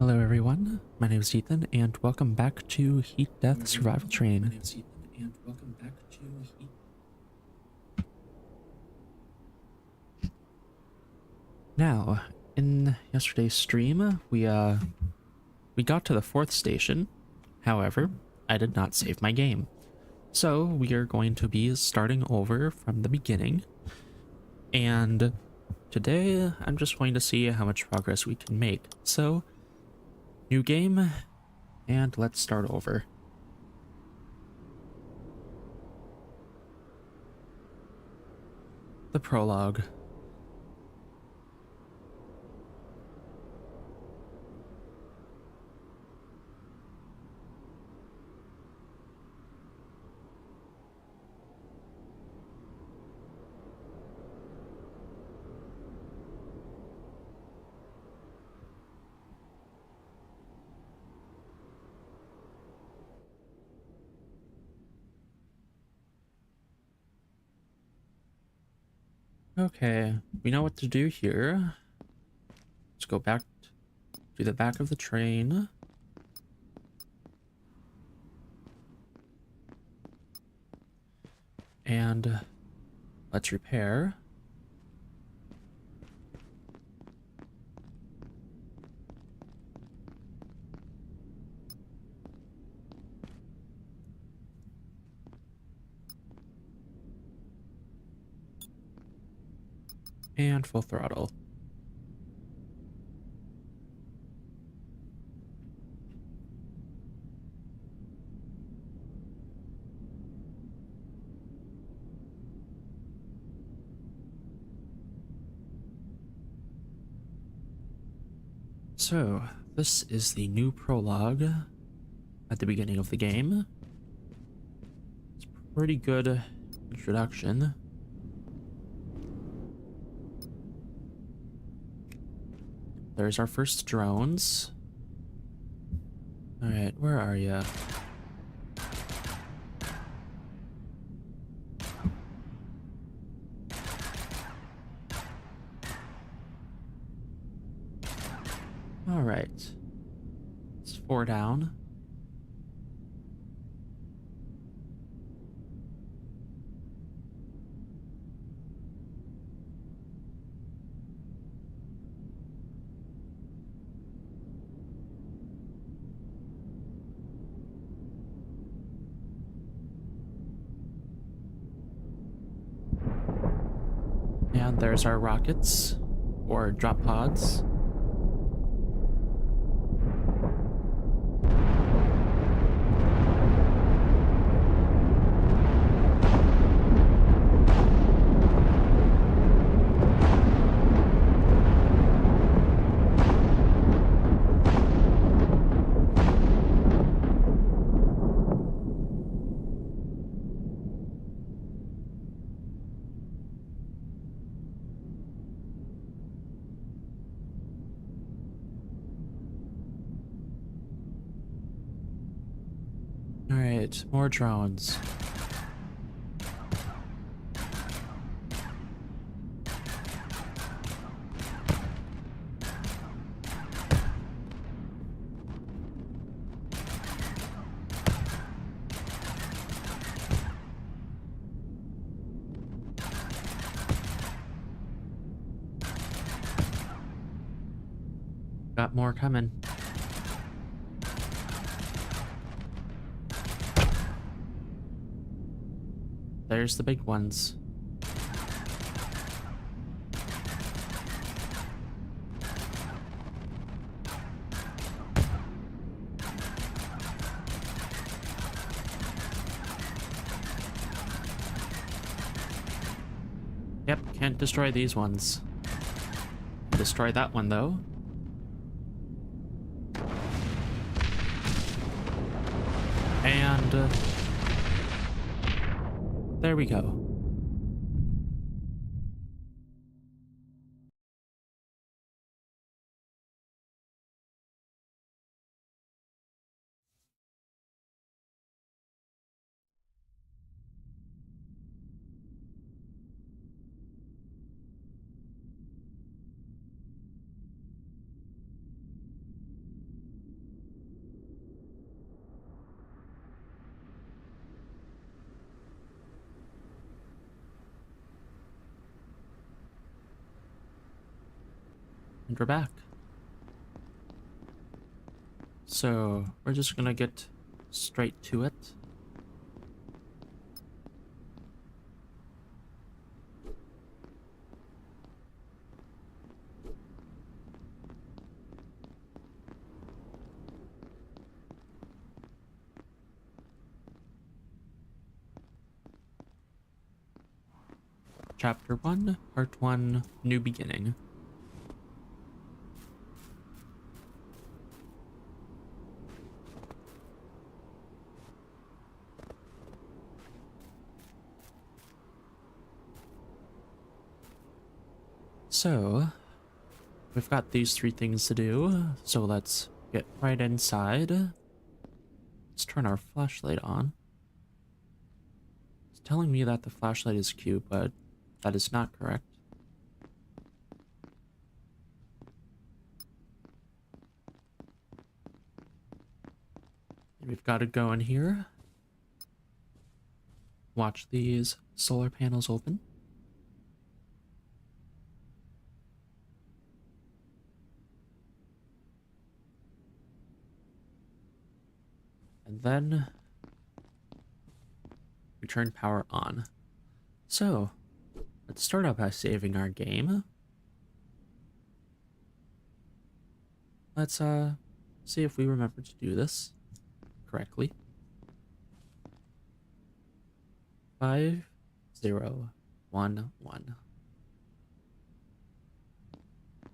Hello everyone, my name is Ethan and welcome back to Heat Death Survival Train. Now, in yesterday's stream, we got to the 4th station. However, I did not save my game. So, we are going to be starting over from the beginning. And today, I'm just going to see how much progress we can make. So, new game, and let's start over. The prologue. Okay, we know what to do here. Let's go back to the back of the train. And let's repair. And full throttle. So, this is the new prologue at the beginning of the game. It's a pretty good introduction. There's our first drones. Alright, where are you? Alright. It's 4 down. And there's our rockets, or drop pods. Alright, more drones. Got more coming. There's the big ones. Yep, can't destroy these ones. Destroy that one though. And there we go. And we're back. So, we're just gonna get straight to it. Chapter 1, Part 1, New Beginning. So, we've got these 3 things to do, so let's get right inside. Let's turn our flashlight on. It's telling me that the flashlight is Q, but that is not correct. We've got to go in here. Watch these solar panels open. And then we turn power on. So, let's start out by saving our game. Let's see if we remember to do this correctly. 5011.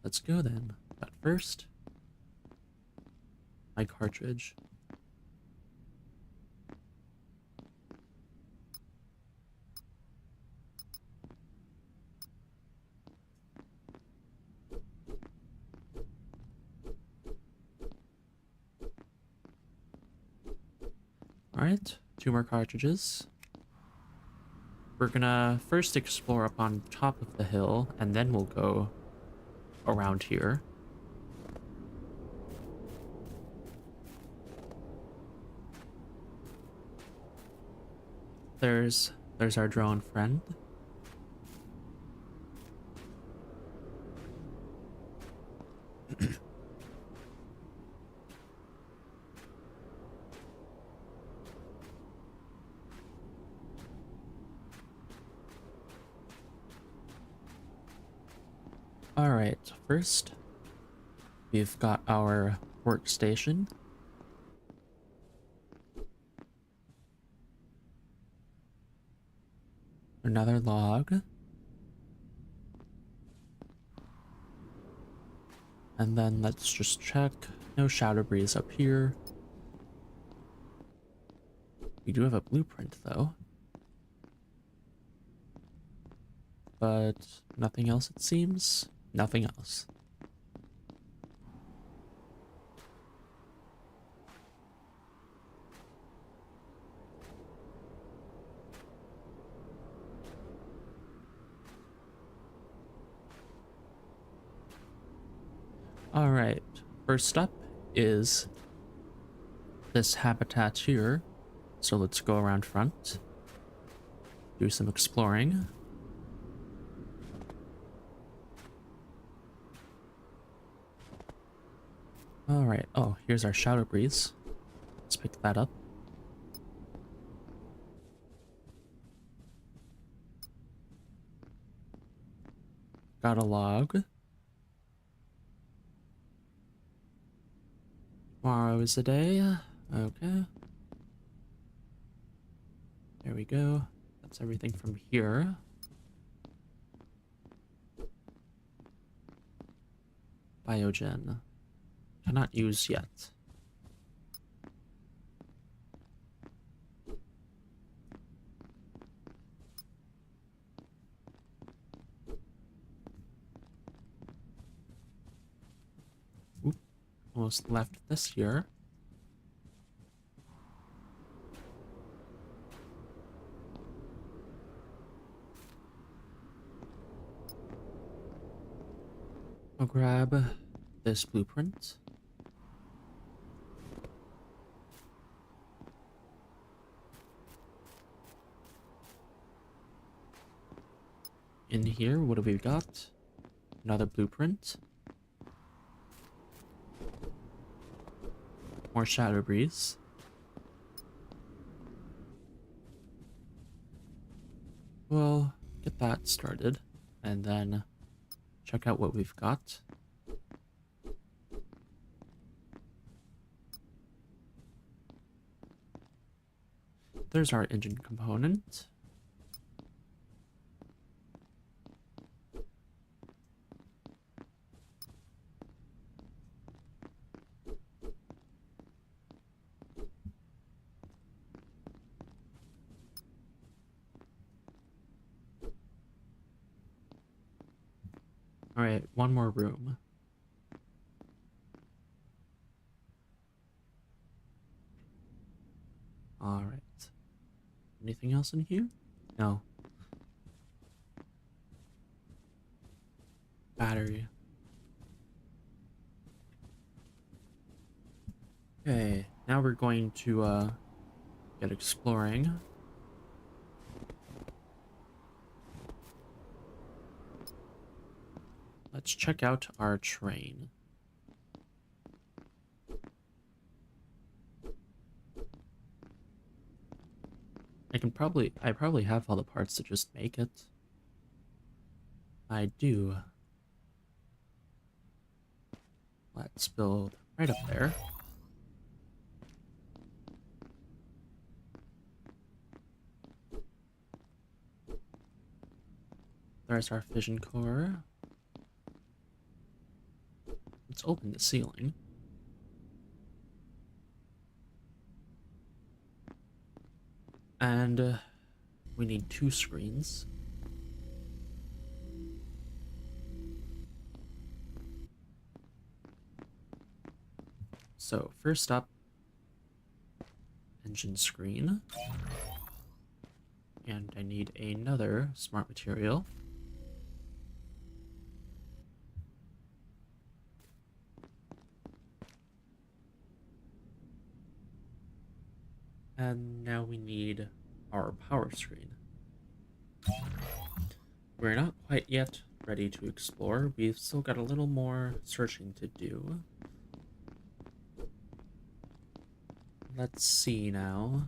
Let's go then. But first, my cartridge. Alright, 2 more cartridges. We're gonna first explore up on top of the hill, and then we'll go around here. There's our drone friend. Alright, first, we've got our workstation. Another log. And then let's just check. No shadow breeze up here. We do have a blueprint though. But nothing else it seems. Nothing else. Alright, first up is this habitat here. So let's go around front. Do some exploring. Alright, oh, here's our shadow breeze. Let's pick that up. Got a log. Tomorrow is the day. Okay. There we go. That's everything from here. Biogen. Cannot use yet. Oop. Almost left this here. I'll grab this blueprint. In here, what have we got? Another blueprint. more Shadow Breeze. We'll get that started and then check out what we've got. There's our engine component. All right, one more room. All right. Anything else in here? No. Battery. Okay, now we're going to get exploring. Let's check out our train. I probably have all the parts to just make it. I do. Let's build right up there. There's our fission core. Let's open the ceiling. And we need 2 screens. So first up, engine screen. And I need another smart material. And now we need our power screen. We're not quite yet ready to explore. We've still got a little more searching to do. Let's see now.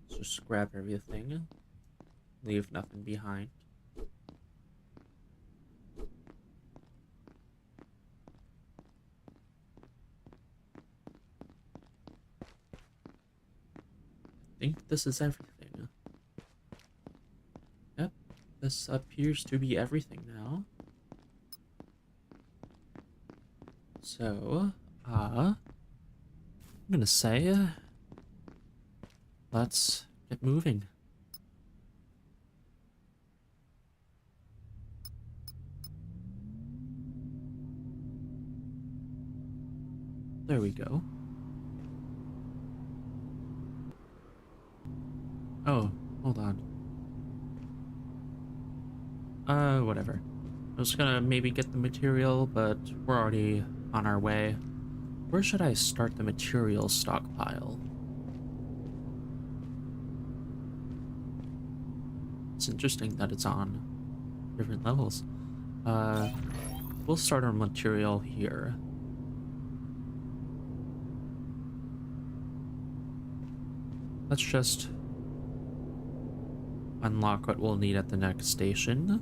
Let's just grab everything. Leave nothing behind. I think this is everything. Yep, this appears to be everything now. So, I'm gonna say, let's get moving. There we go. Oh, hold on. Whatever. I was gonna maybe get the material, but we're already on our way. Where should I start the material stockpile? It's interesting that it's on different levels. We'll start our material here. Let's just unlock what we'll need at the next station.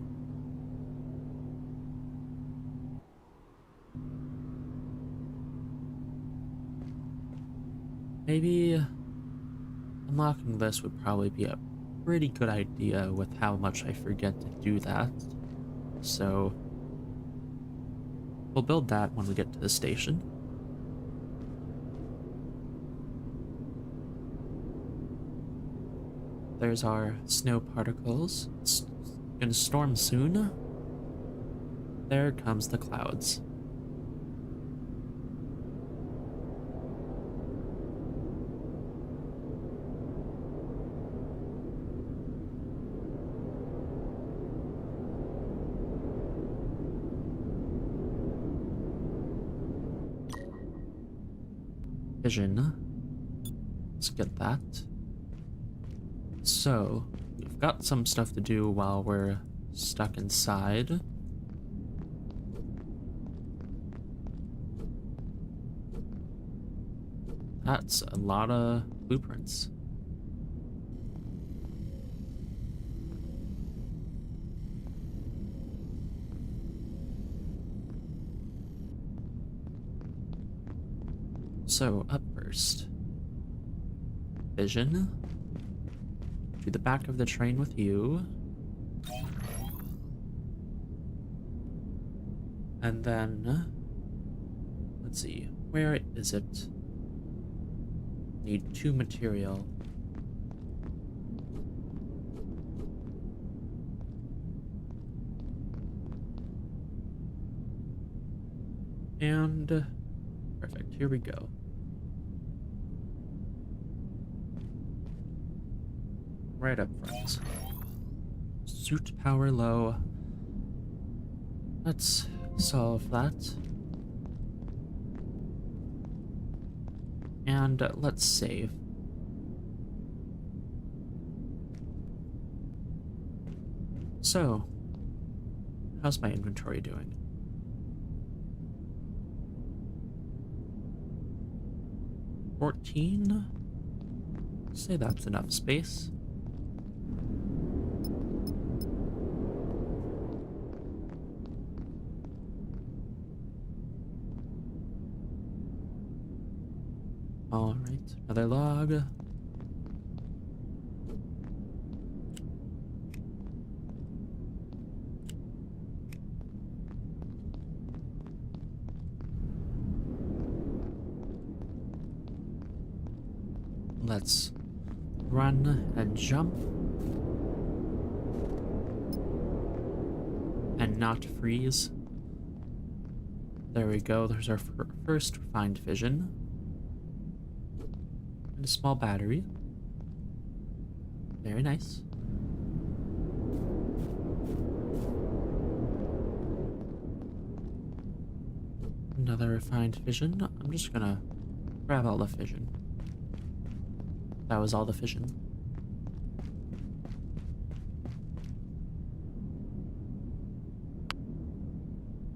Maybe unlocking this would probably be a pretty good idea with how much I forget to do that. So we'll build that when we get to the station. There's our snow particles. It's gonna storm soon. There comes the clouds. Vision. Let's get that. So, we've got some stuff to do while we're stuck inside. That's a lot of blueprints. So, up first. Vision. To the back of the train with you. And then, let's see, where is it? Need 2 material. And, perfect, here we go. Right up front. Suit power low. Let's solve that. And let's save. So, how's my inventory doing? 14? Say that's enough space. Alright, another log. Let's run and jump. And not freeze. There we go, there's our first refined vision. And a small battery. Very nice. Another refined vision. I'm just gonna grab all the fission. That was all the fission.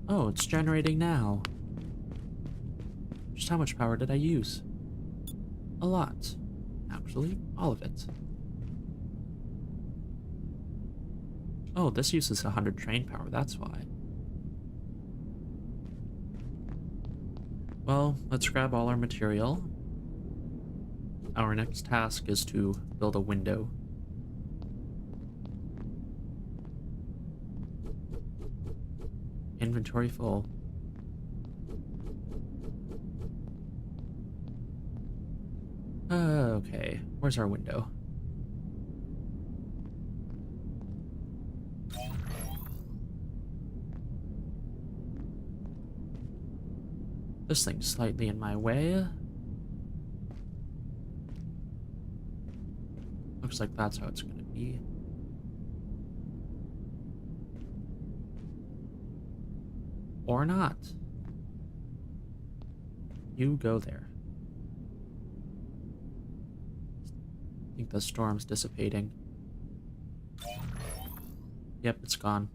Oh, it's generating now. Just how much power did I use? A lot. Actually, all of it. Oh, this uses 100 train power, that's why. Well, let's grab all our material. Our next task is to build a window. Inventory full. Okay, where's our window? This thing's slightly in my way. Looks like that's how it's gonna be. Or not. You go there. I think the storm's dissipating. Yep, it's gone.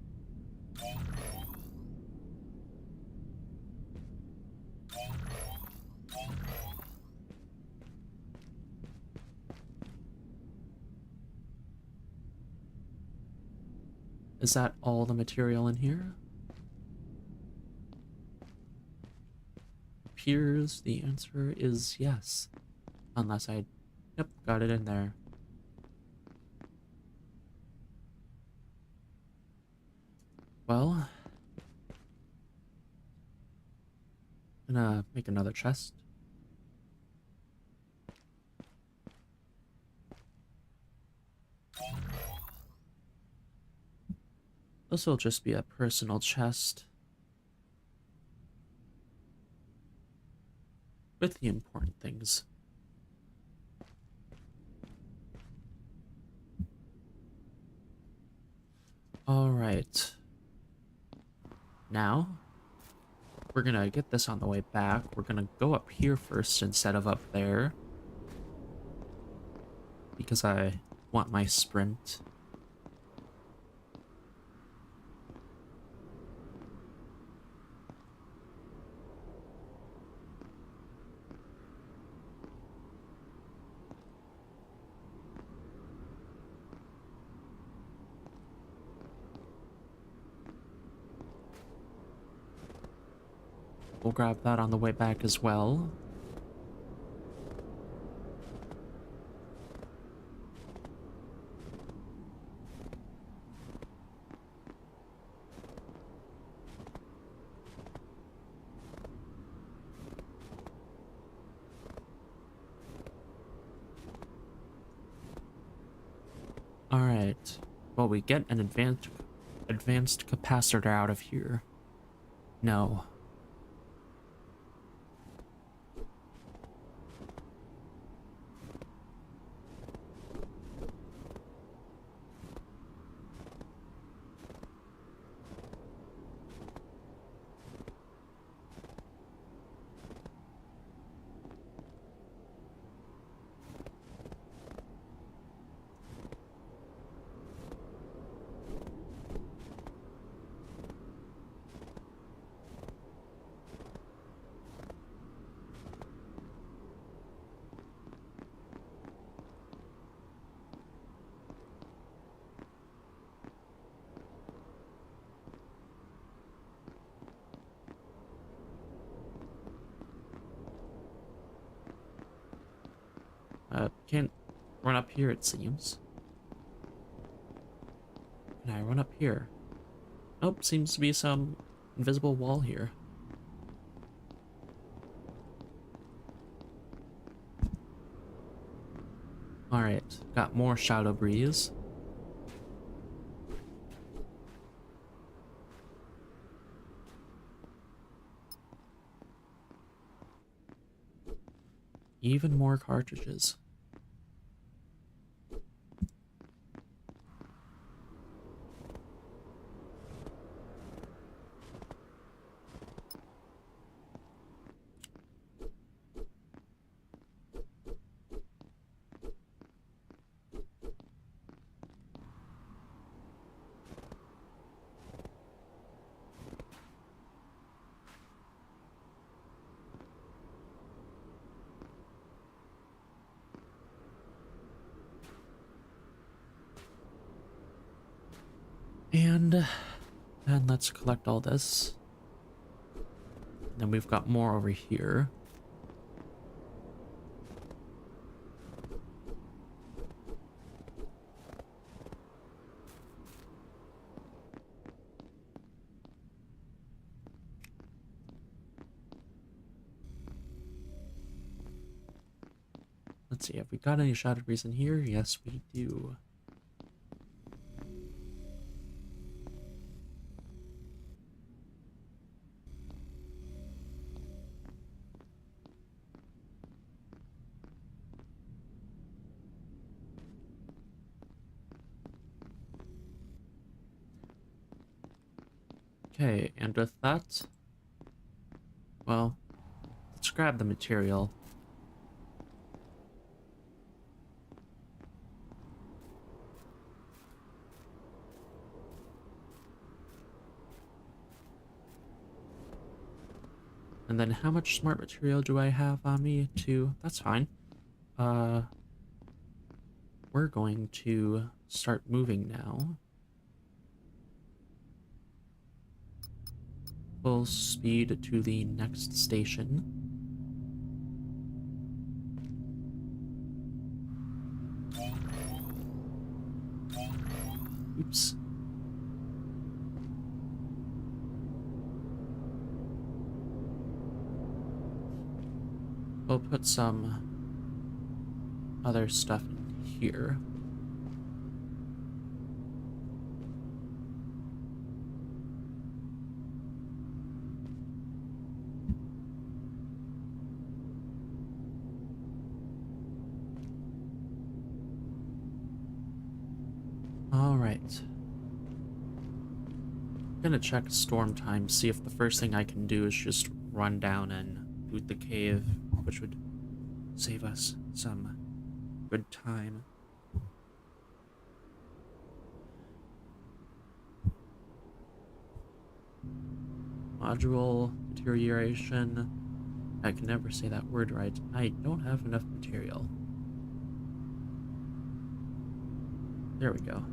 Is that all the material in here? Appears the answer is yes. Unless I... Yep, got it in there. Well... I'm gonna make another chest. This will just be a personal chest. With the important things. Alright. Now, we're gonna get this on the way back. We're gonna go up here first instead of up there. Because I want my sprint. We'll grab that on the way back as well. Alright. Well, we get an advanced capacitor out of here. No. Can't run up here, it seems. Can I run up here? Nope, seems to be some invisible wall here. Alright, got more Shadow Breeze. Even more cartridges. And let's collect all this. Then we've got more over here. Let's see, have we got any Shadow Breeze in here? Yes, we do. Okay, and with that, well, let's grab the material. And then how much smart material do I have on me to... That's fine. We're going to start moving now. Full speed to the next station. Oops. We'll put some other stuff in here. All right. I'm gonna check storm time, see if the first thing I can do is just run down and loot the cave, which would save us some good time. Module deterioration. I can never say that word right. I don't have enough material. There we go.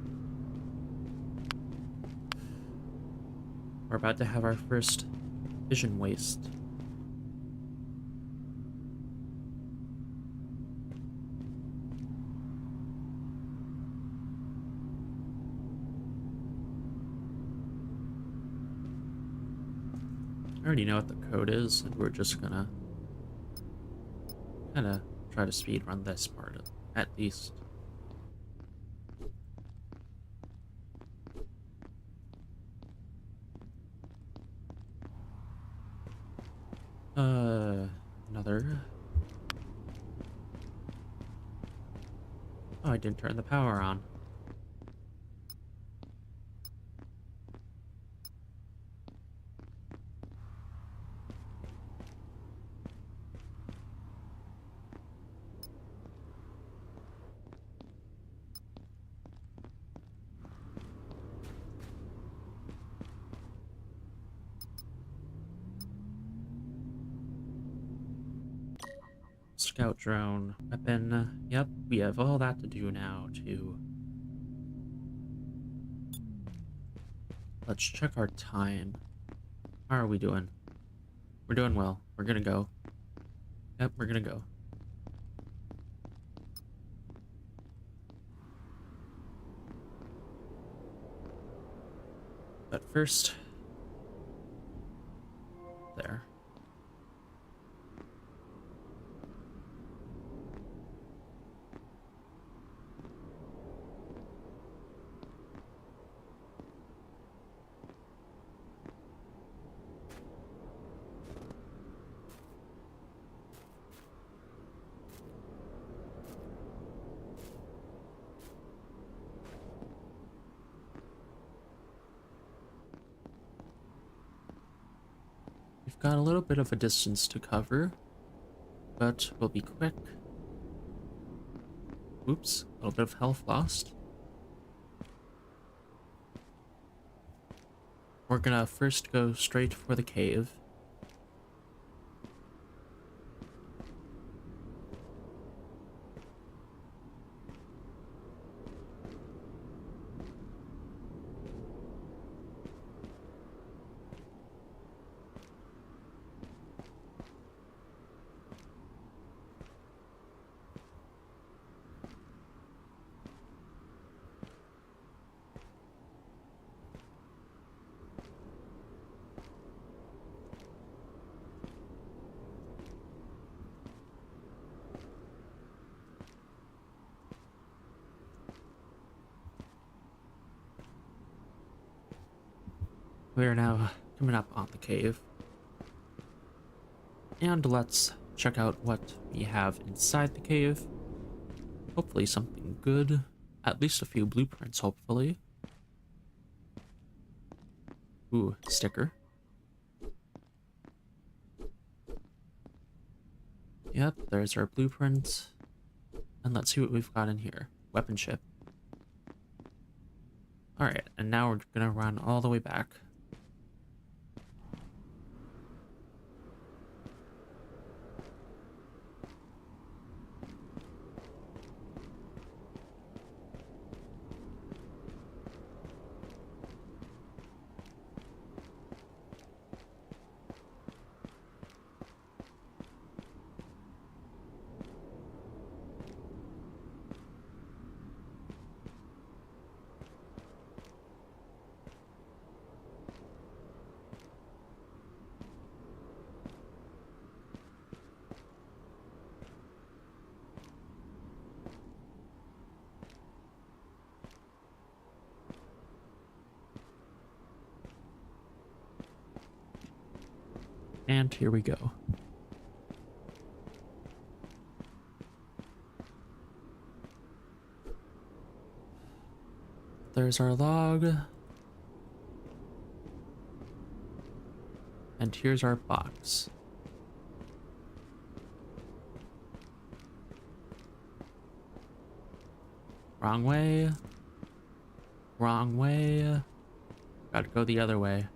We're about to have our first vision waste already know what the code is, and we're just gonna kind of try to speed run this part at least. Another. Oh, I didn't turn the power on. Scout drone, weapon. Yep, we have all that to do now too. Let's check our time. How are we doing? We're doing well. We're gonna go. Yep, we're gonna go. But first, there. We've got a little bit of a distance to cover, but we'll be quick. Oops, a little bit of health lost. We're gonna first go straight for the cave. We're now coming up on the cave. And let's check out what we have inside the cave. Hopefully something good. At least a few blueprints, hopefully. Ooh, sticker. Yep, there's our blueprint. And let's see what we've got in here. Weapon ship. Alright, and now we're gonna run all the way back. And here we go. There's our log. And here's our box. Wrong way. Wrong way. Gotta go the other way.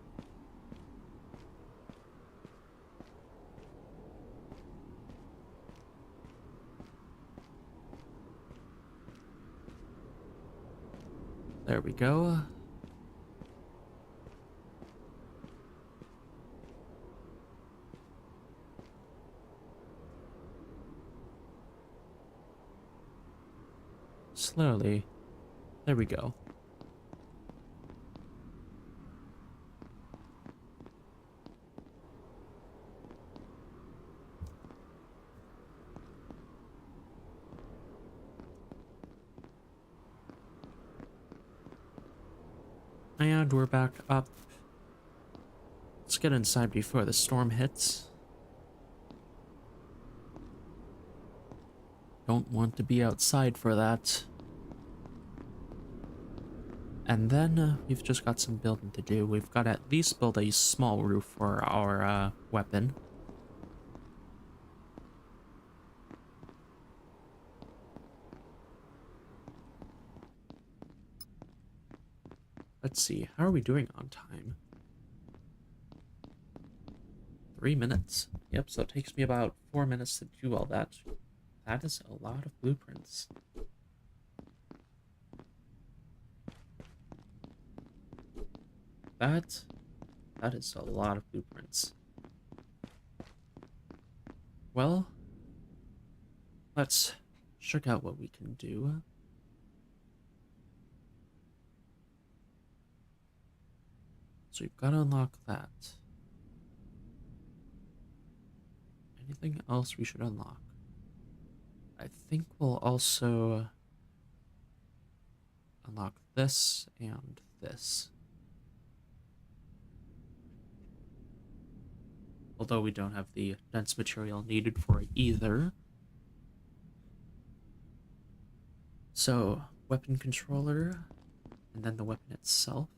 There we go. Slowly. There we go. And we're back up. Let's get inside before the storm hits. Don't want to be outside for that. And then we've just got some building to do. We've got to at least build a small roof for our weapon. Let's see, how are we doing on time? 3 minutes. Yep, so it takes me about 4 minutes to do all that. That is a lot of blueprints. That is a lot of blueprints. Well, let's check out what we can do. So you've got to unlock that. Anything else we should unlock? I think we'll also unlock this and this. Although we don't have the dense material needed for either. So, weapon controller, and then the weapon itself.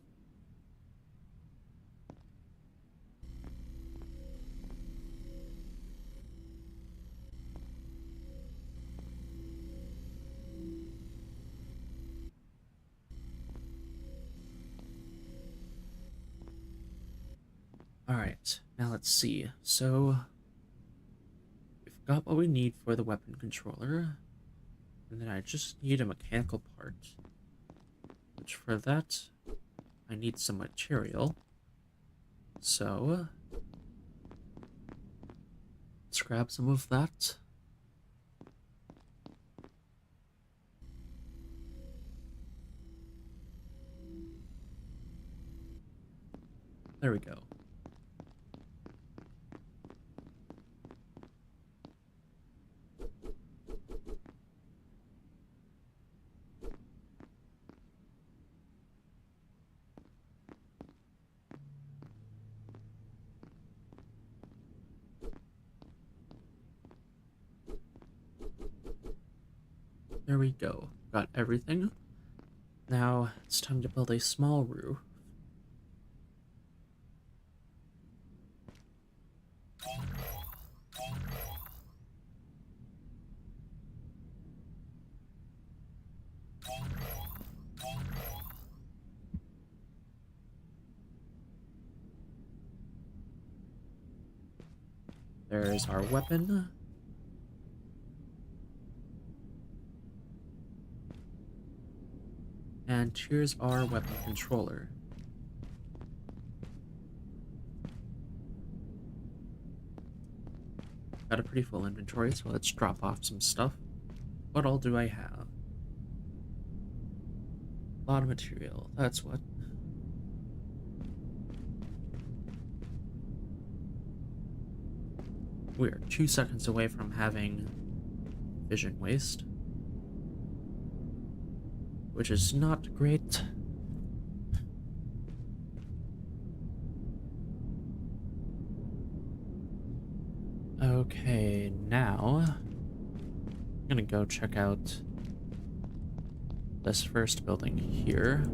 Alright, now let's see. So, we've got what we need for the weapon controller, and then I just need a mechanical part. Which for that, I need some material. So, let's grab some of that. There we go. There we go. Got everything. Now it's time to build a small roof. There's our weapon. And here's our weapon controller. Got a pretty full inventory, so let's drop off some stuff. What all do I have? A lot of material, that's what. We're 2 seconds away from having vision waste, which is not great. Okay, now I'm gonna go check out this first building here.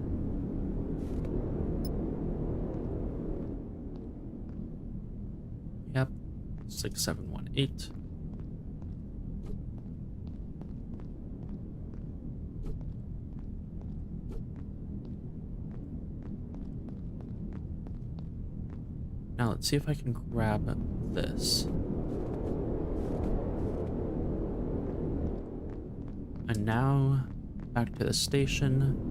Yep, 6718. Now let's see if I can grab this. And now, back to the station.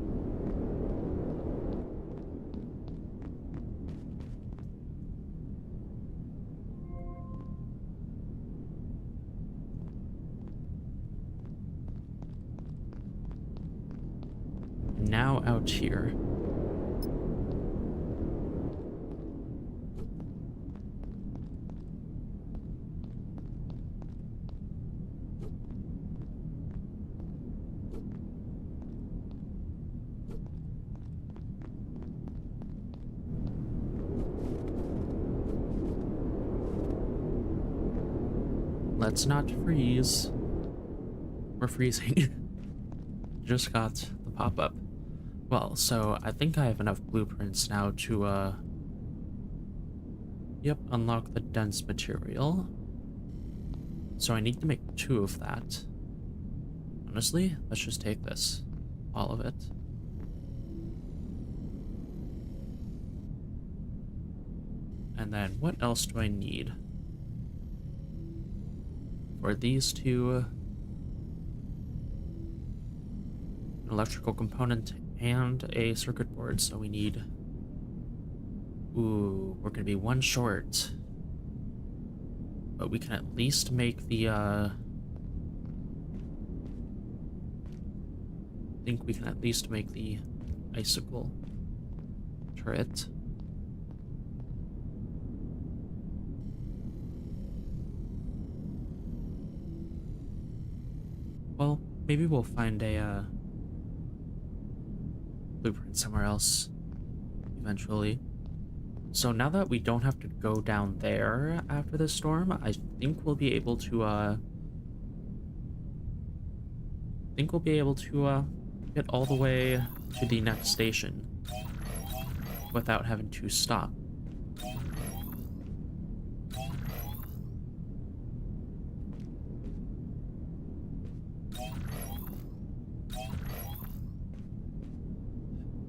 Now out here. Let's not freeze. We're freezing. Just got the pop-up. Well, so I think I have enough blueprints now to, yep, unlock the dense material. So I need to make 2 of that. Honestly, let's just take this. All of it. And then what else do I need? For these 2, an electrical component and a circuit board, so we need... Ooh, we're gonna be 1 short. But we can at least make the, I think we can at least make the icicle turret. Well, maybe we'll find a, blueprint somewhere else eventually. So now that we don't have to go down there after the storm, I think we'll be able to, get all the way to the next station without having to stop.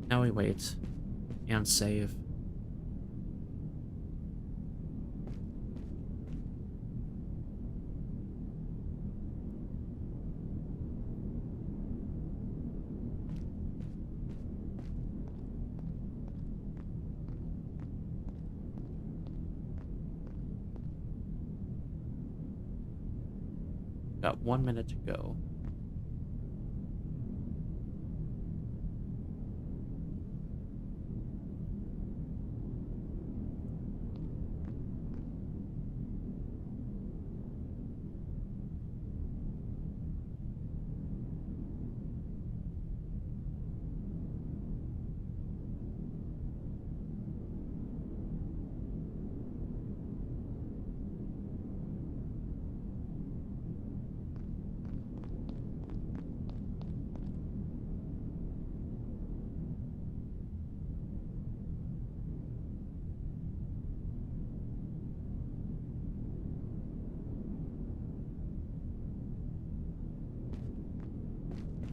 Now we wait and save. Got 1 minute to go.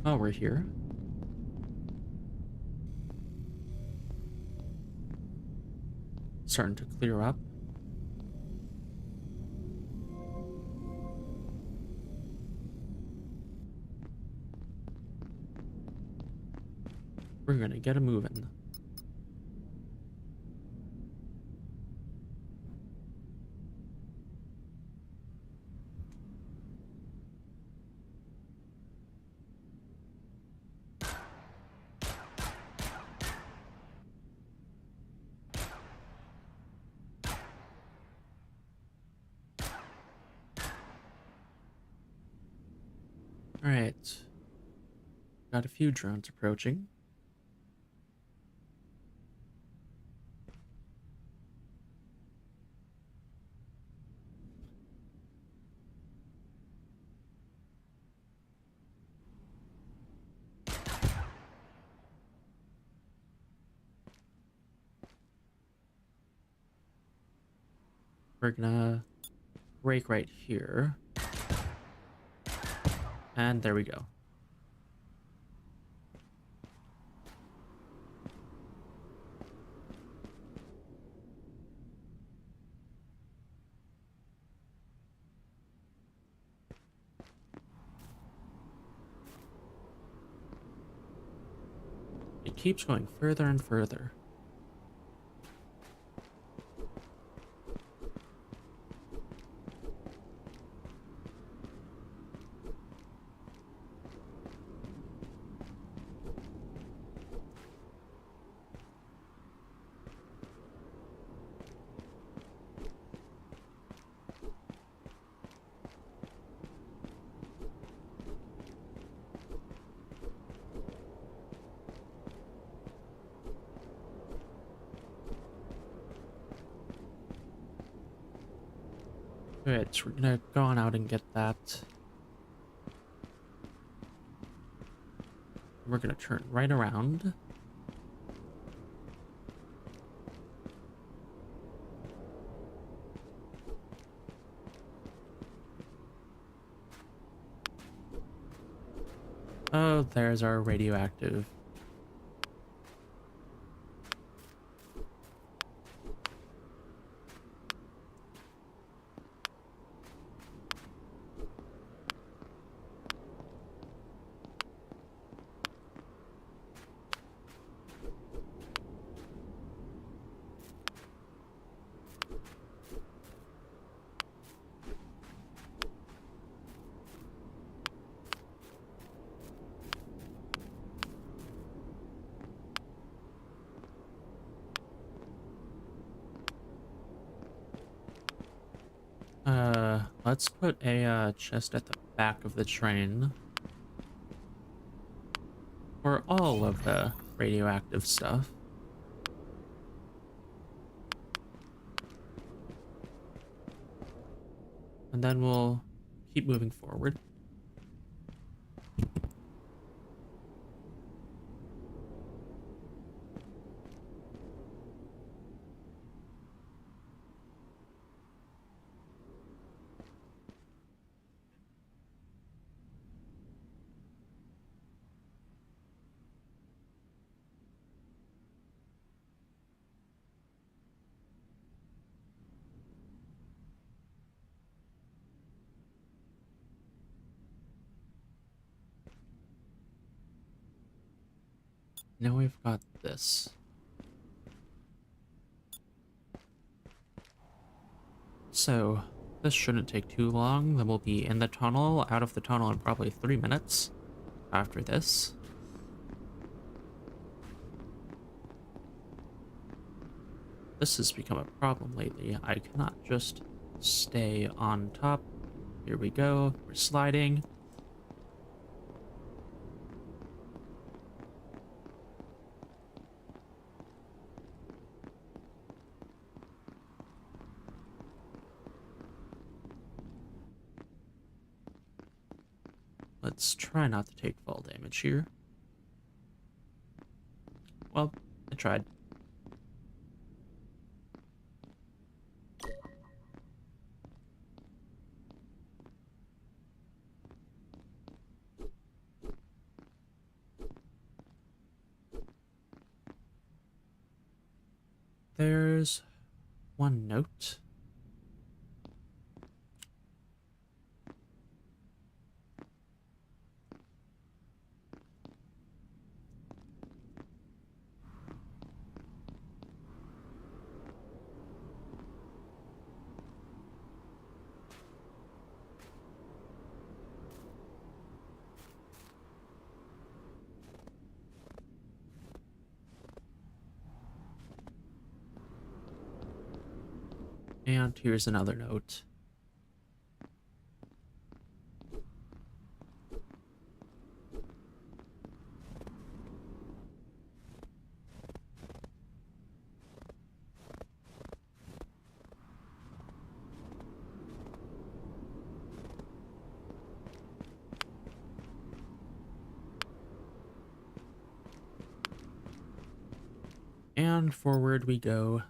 Oh, we're here. Starting to clear up. We're gonna get a moving. All right. Got a few drones approaching. We're gonna break right here. And there we go. It keeps going further and further. Alright, so we're gonna go on out and get that. We're gonna turn right around. Oh, there's our radioactive. Let's put a chest at the back of the train. For all of the radioactive stuff. And then we'll keep moving forward. Now we've got this. So, this shouldn't take too long. Then we'll be in the tunnel, out of the tunnel in probably 3 minutes after this. This has become a problem lately. I cannot just stay on top. Here we go. We're sliding. Let's try not to take fall damage here. Well, I tried. There's one note. And here's another note. And forward we go.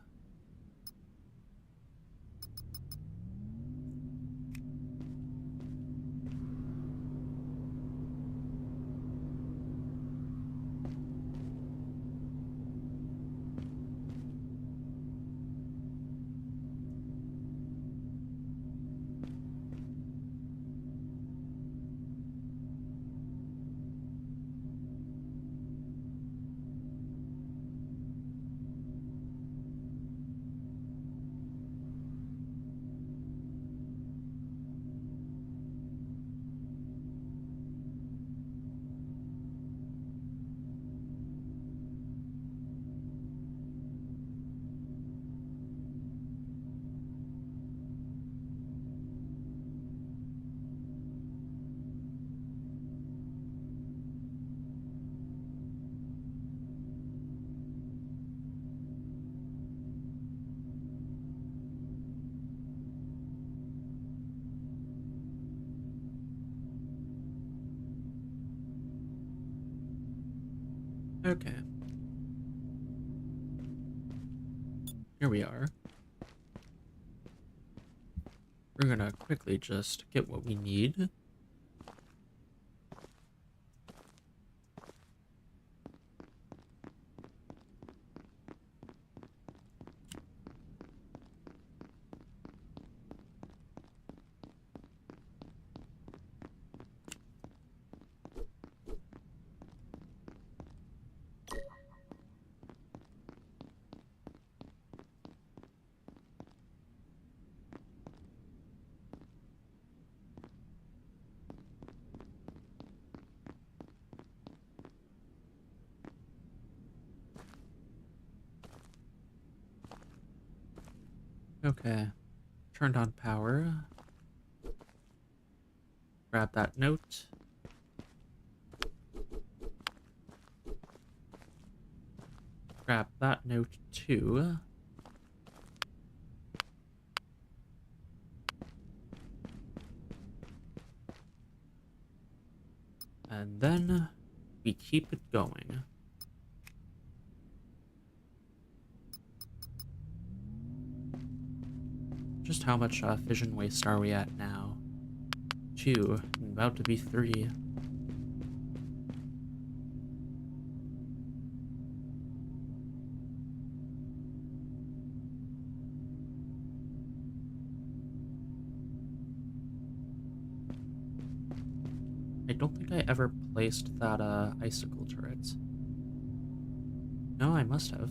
Okay. Here we are. We're gonna quickly just get what we need. Okay. Turned on power. Grab that note. Grab that note too. And then we keep it going. Just how much fission waste are we at now? 2, about to be 3. I don't think I ever placed that icicle turret. No, I must have,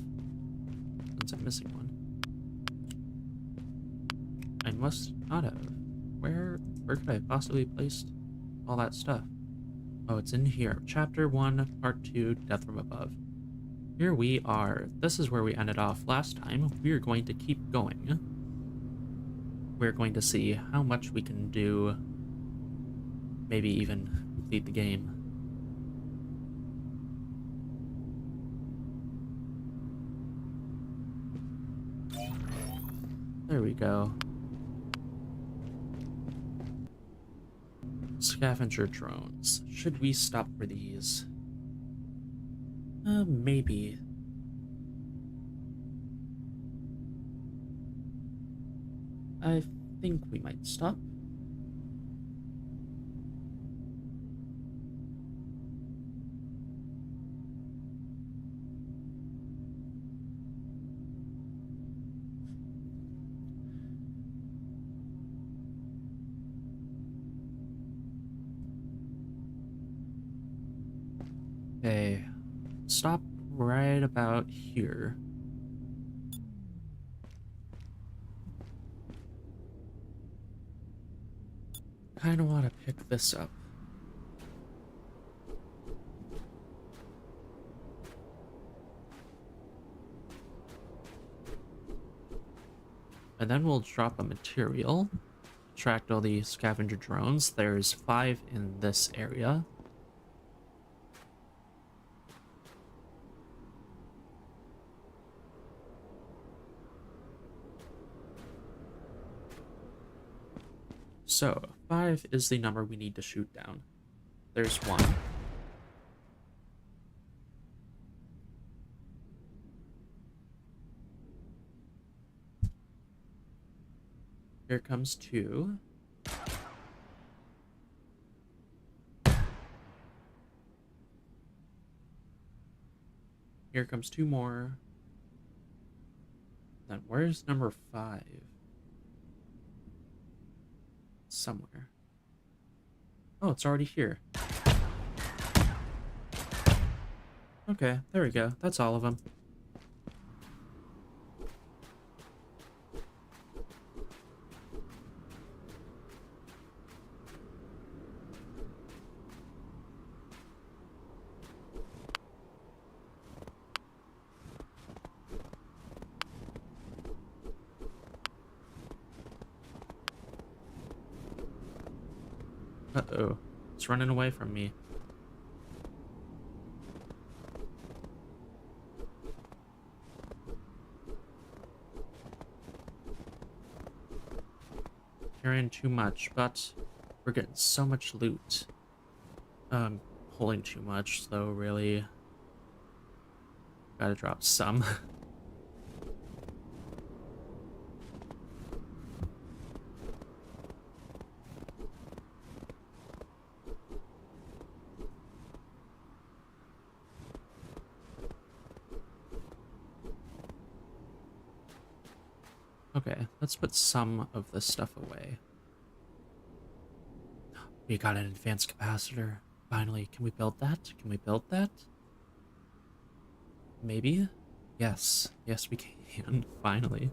since I'm missing one. I must not have. Where could I have possibly placed all that stuff? Oh, it's in here. Chapter 1, Part 2, Death from Above. Here we are. This is where we ended off last time. We are going to keep going. We're going to see how much we can do. Maybe even complete the game. There we go. Scavenger drones. Should we stop for these? Maybe. I think we might stop. Okay. Stop right about here. Kind of want to pick this up. And then we'll drop a material. Attract all the scavenger drones. There's 5 in this area. So, 5 is the number we need to shoot down. There's 1. Here comes 2. Here comes 2 more. Then where's number 5? Somewhere. Oh, it's already here. Okay, there we go. That's all of them. Uh-oh. It's running away from me. Carrying too much, but we're getting so much loot. Pulling too much, though, really. Gotta drop some. Okay, let's put some of this stuff away. We got an advanced capacitor. Finally, can we build that? Can we build that? Maybe? Yes. Yes, we can. Finally.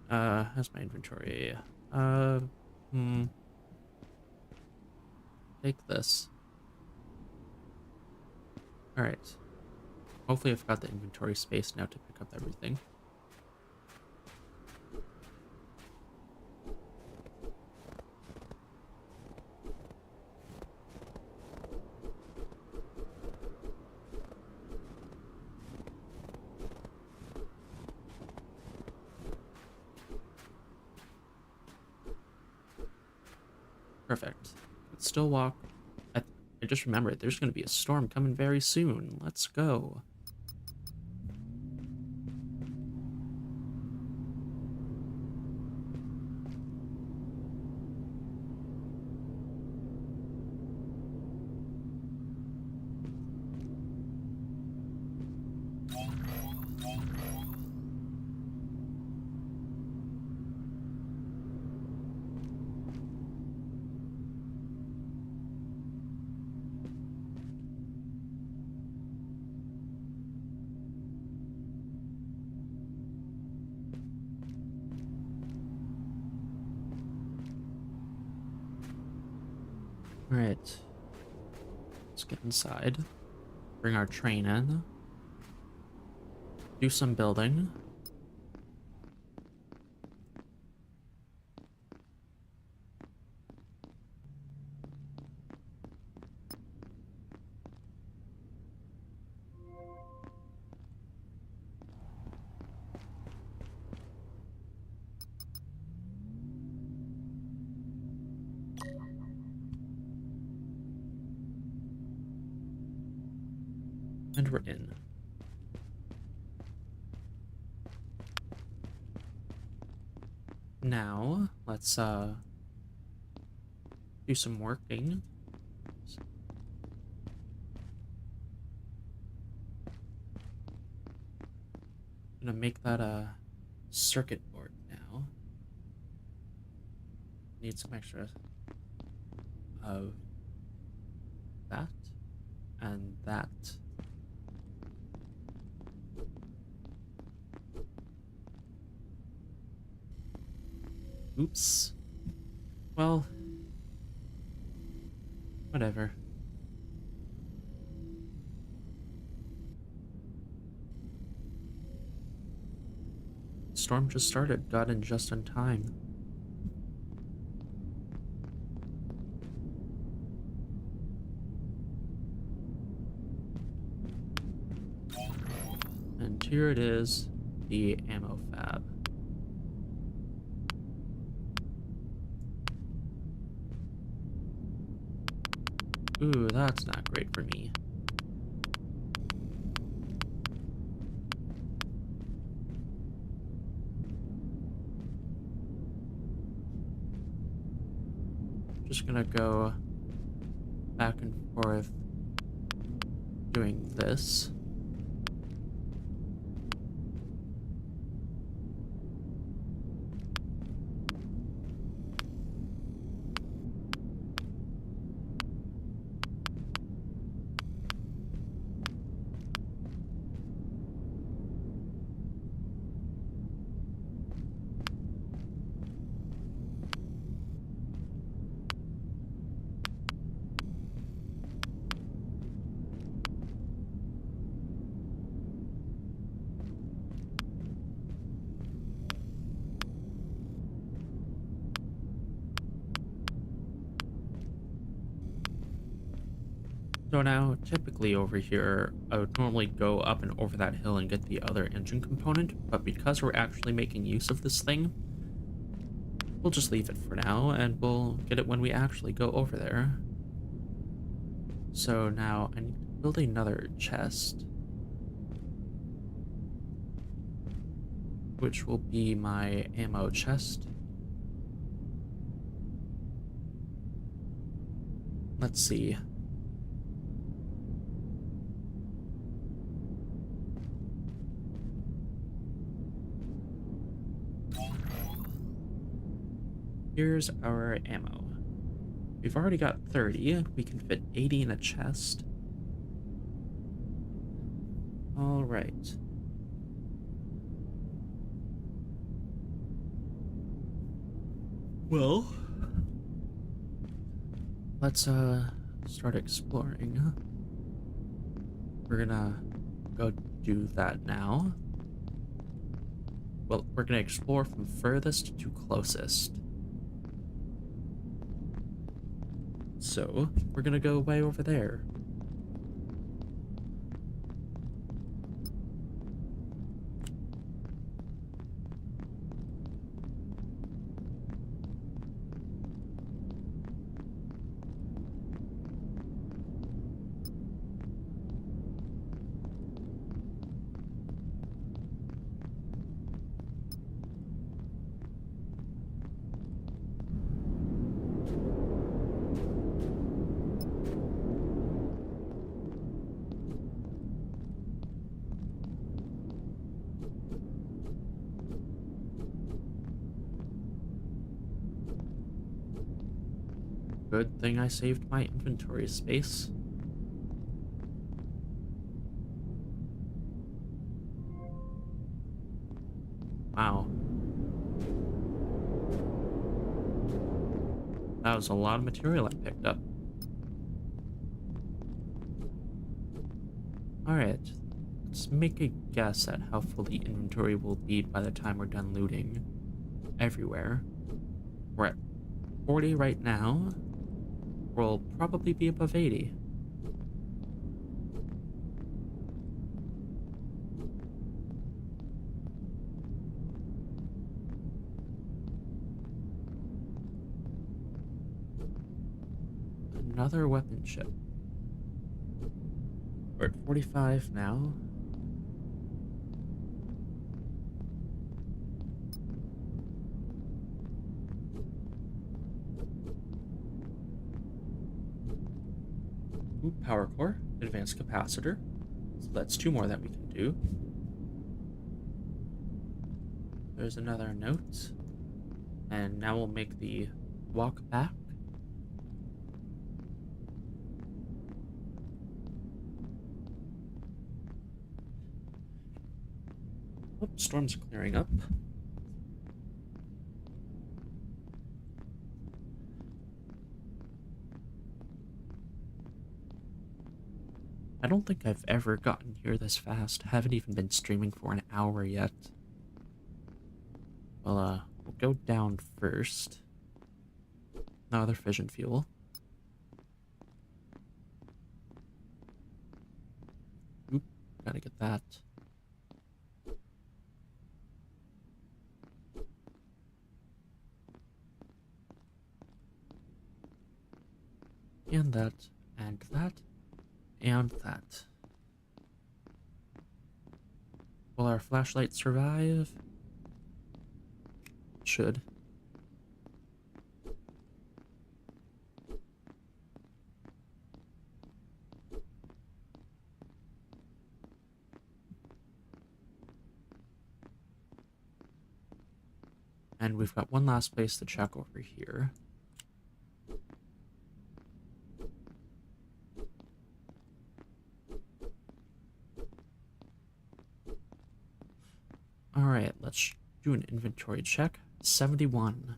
How's my inventory? Uh, hmm. Take this. Alright. Hopefully I've got the inventory space now to pick up everything. Perfect. Let's still walk. I just remembered there's going to be a storm coming very soon. Let's go. All right. Let's get inside. Bring our train in. Do some building. And we're in. Now, let's do some working. Gonna make that a circuit board now. Need some extra of that and that. Oops. Well, whatever. Storm just started. Got in just in time. And here it is, the ammo fab. Ooh, that's not great for me. Just gonna go back and forth doing this. So now, typically over here, I would normally go up and over that hill and get the other engine component, but because we're actually making use of this thing, we'll just leave it for now, and we'll get it when we actually go over there. So now, I need to build another chest. which will be my ammo chest. Let's see. Here's our ammo. We've already got 30. We can fit 80 in a chest. All right. Well, let's start exploring. We're gonna go do that now. Well, we're gonna explore from furthest to closest. So, we're gonna go way over there. Good thing I saved my inventory space. Wow. That was a lot of material I picked up. Alright, let's make a guess at how full the inventory will be by the time we're done looting everywhere. We're at 40 right now. We'll probably be above 80. Another weapon ship. We're at 45 now. Ooh, power core, advanced capacitor. So that's 2 more that we can do. There's another note. And now we'll make the walk back. Oh, storm's clearing up. I don't think I've ever gotten here this fast. Haven't even been streaming for an hour yet. Well, we'll go down first. No other fission fuel. Oop, gotta get that. And that, and that, and that. Will our flashlight survive? It should. And we've got one last place to check over here. Alright, let's do an inventory check. 71.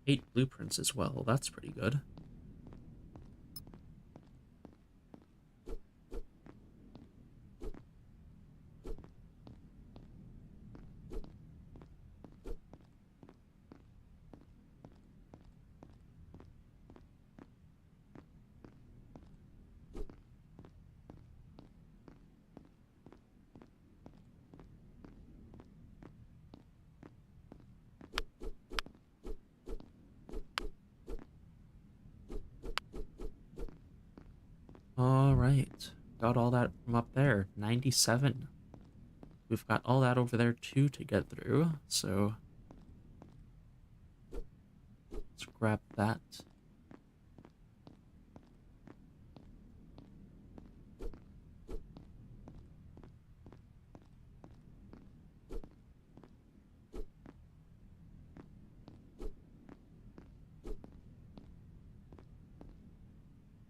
Eight blueprints as well. That's pretty good. right. Got all that from up there. 97. We've got all that over there too to get through, so let's grab that.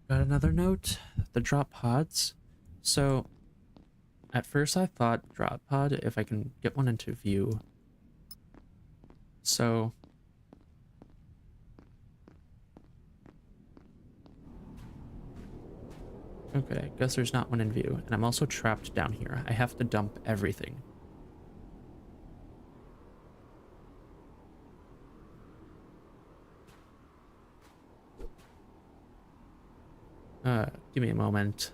Got another note, the drop pods. So at first I thought drop pod, if I can get one into view. So okay, guess there's not one in view, and I'm also trapped down here. I have to dump everything. Give me a moment.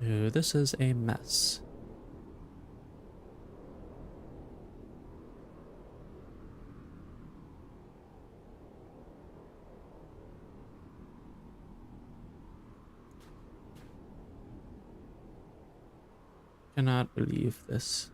Ooh, this is a mess. Cannot believe this.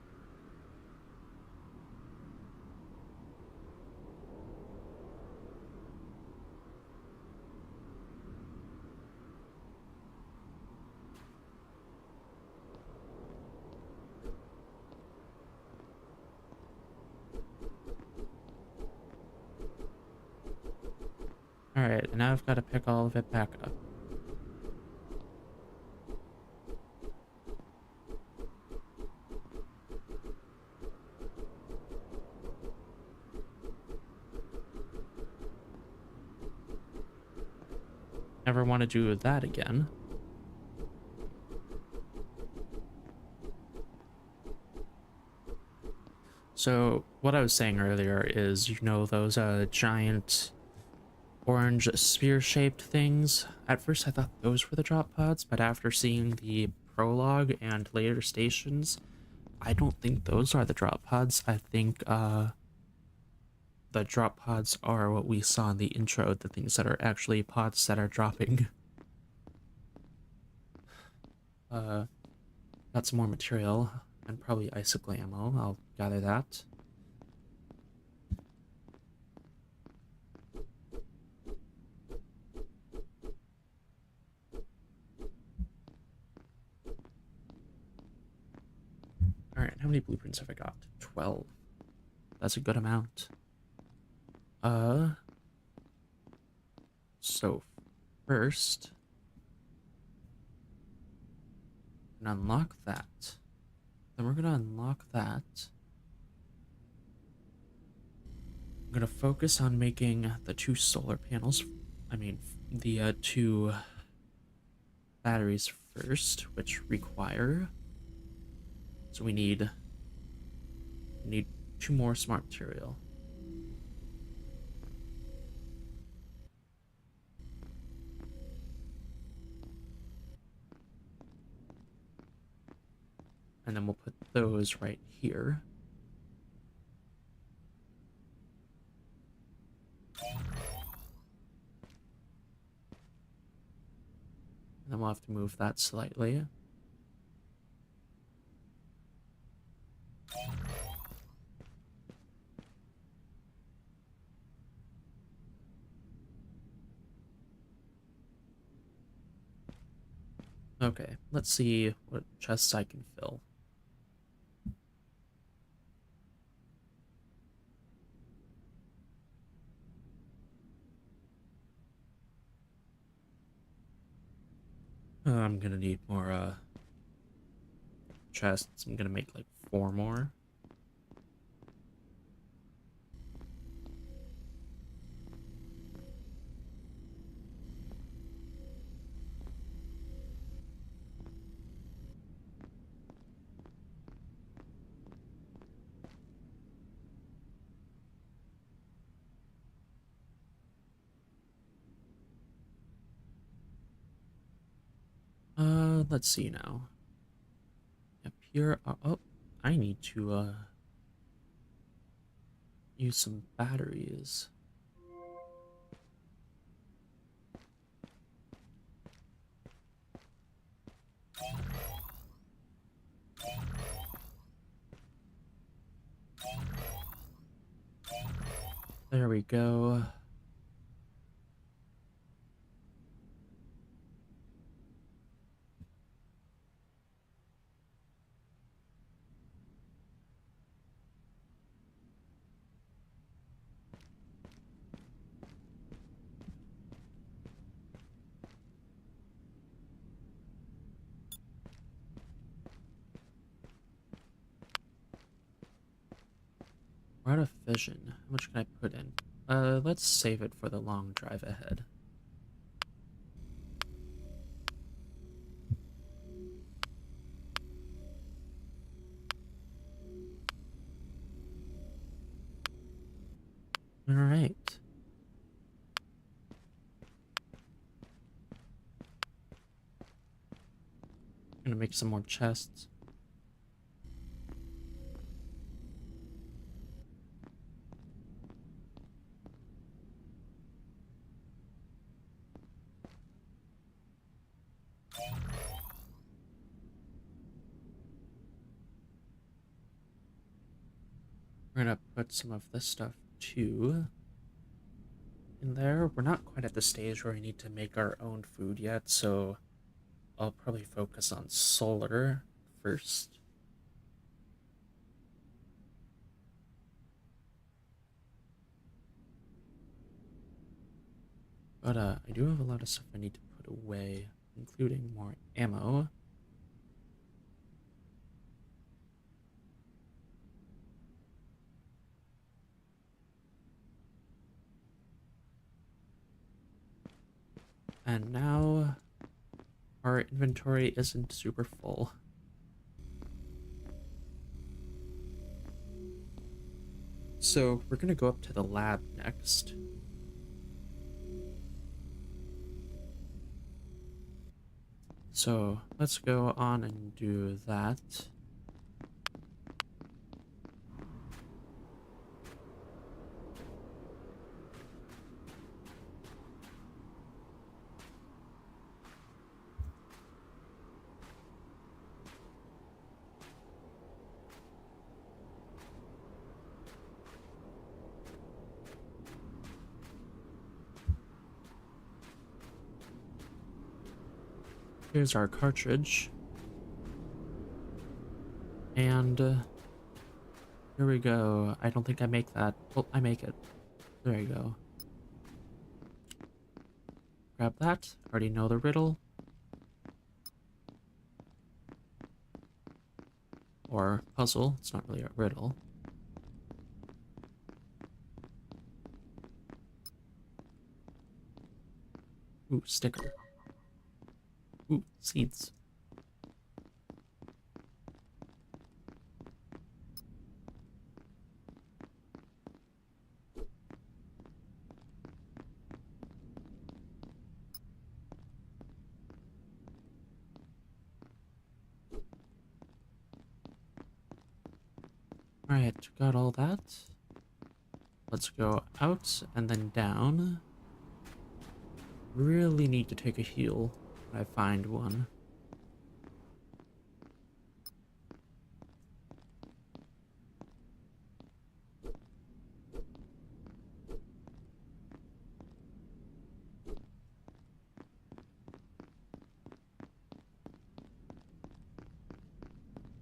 Alright, and now I've got to pick all of it back up. Never want to do that again. So, what I was saying earlier is, you know, those giant orange sphere-shaped things? At first I thought those were the drop pods, but after seeing the prologue and later stations, I don't think those are the drop pods. I think the drop pods are what we saw in the intro, the things that are actually pods that are dropping. Got some more material and probably icicle ammo. I'll gather that. Alright, how many blueprints have I got? 12. That's a good amount. So first, I'm gonna unlock that. Then we're gonna unlock that. I'm gonna focus on making the 2 solar panels. I mean, the 2 batteries first, which require. So we need 2 more smart material. And then we'll put those right here. And then we'll have to move that slightly. Okay, let's see what chests I can fill. I'm gonna need more chests. I'm gonna make like 4 more. Let's see now. Up here, oh, I need to, use some batteries. There we go. We're out of vision. How much can I put in? Let's save it for the long drive ahead. All right. Gonna make some more chests. We're gonna put some of this stuff too in there. We're not quite at the stage where we need to make our own food yet, so I'll probably focus on solar first. But I do have a lot of stuff I need to put away, including more ammo. And now our inventory isn't super full. So we're gonna go up to the lab next. So let's go on and do that. Here's our cartridge. And here we go. I don't think I make that. Oh, I make it. There you go. Grab that. Already know the riddle. Or puzzle. It's not really a riddle. Ooh, sticker. Ooh, seeds. Alright, got all that. Let's go out and then down. Really need to take a heal when I find one.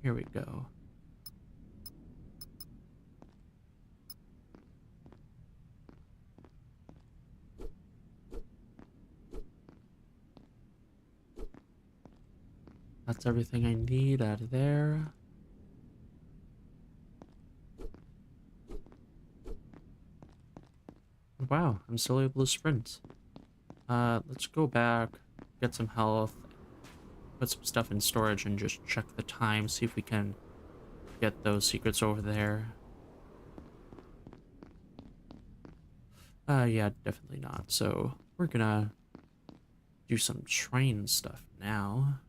Here we go. That's everything I need out of there. Wow, I'm still able to sprint. Let's go back, get some health, put some stuff in storage, and just check the time, see if we can get those secrets over there. Yeah, definitely not. So we're gonna do some train stuff now.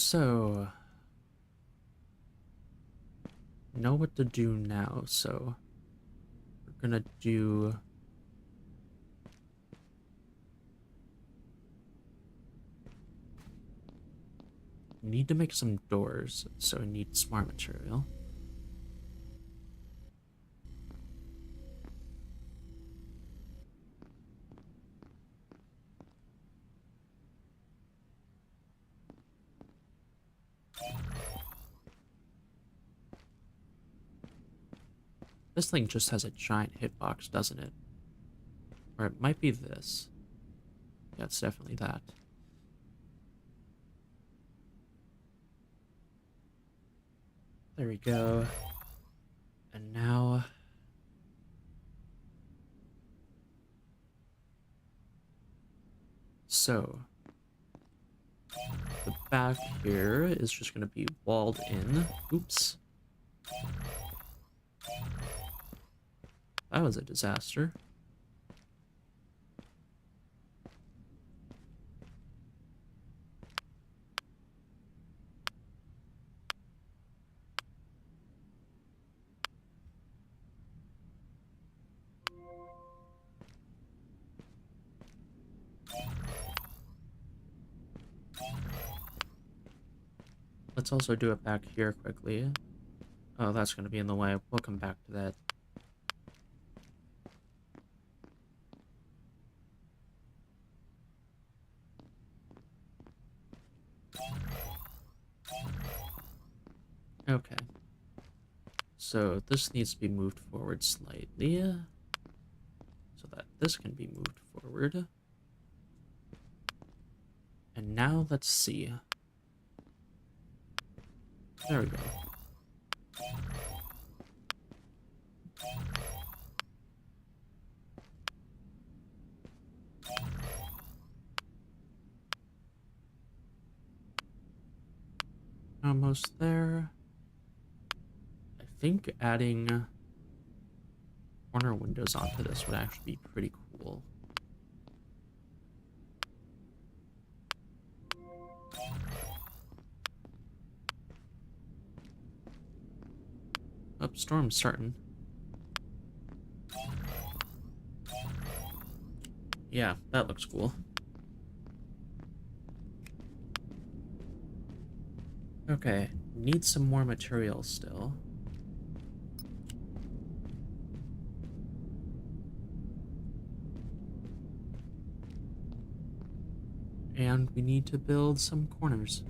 so know what to do now, so we're gonna do need to make some doors, so we need smart material. This thing just has a giant hitbox, doesn't it? Or it might be this. Yeah, it's definitely that. There we go. And now... So... the back here is just going to be walled in. Oops. That was a disaster. Let's also do it back here quickly. Oh, that's going to be in the way. We'll come back to that. Okay. So this needs to be moved forward slightly, so that this can be moved forward. And now let's see. There we go. Almost there. I think adding corner windows onto this would actually be pretty cool. Oh, storm's starting. Yeah, that looks cool. Okay, need some more material still. And we need to build some corners.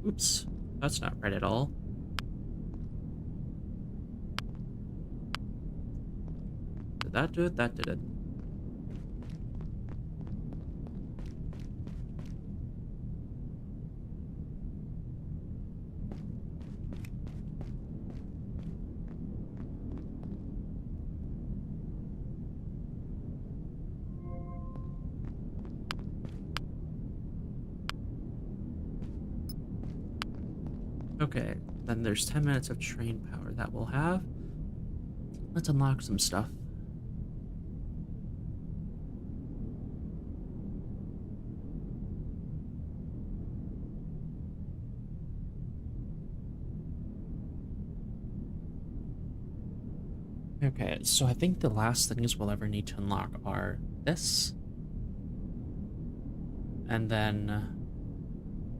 Oops, that's not right at all. Did that do it? That did it. Okay, then there's 10 minutes of train power that we'll have. Let's unlock some stuff. Okay, so I think the last things we'll ever need to unlock are this. And then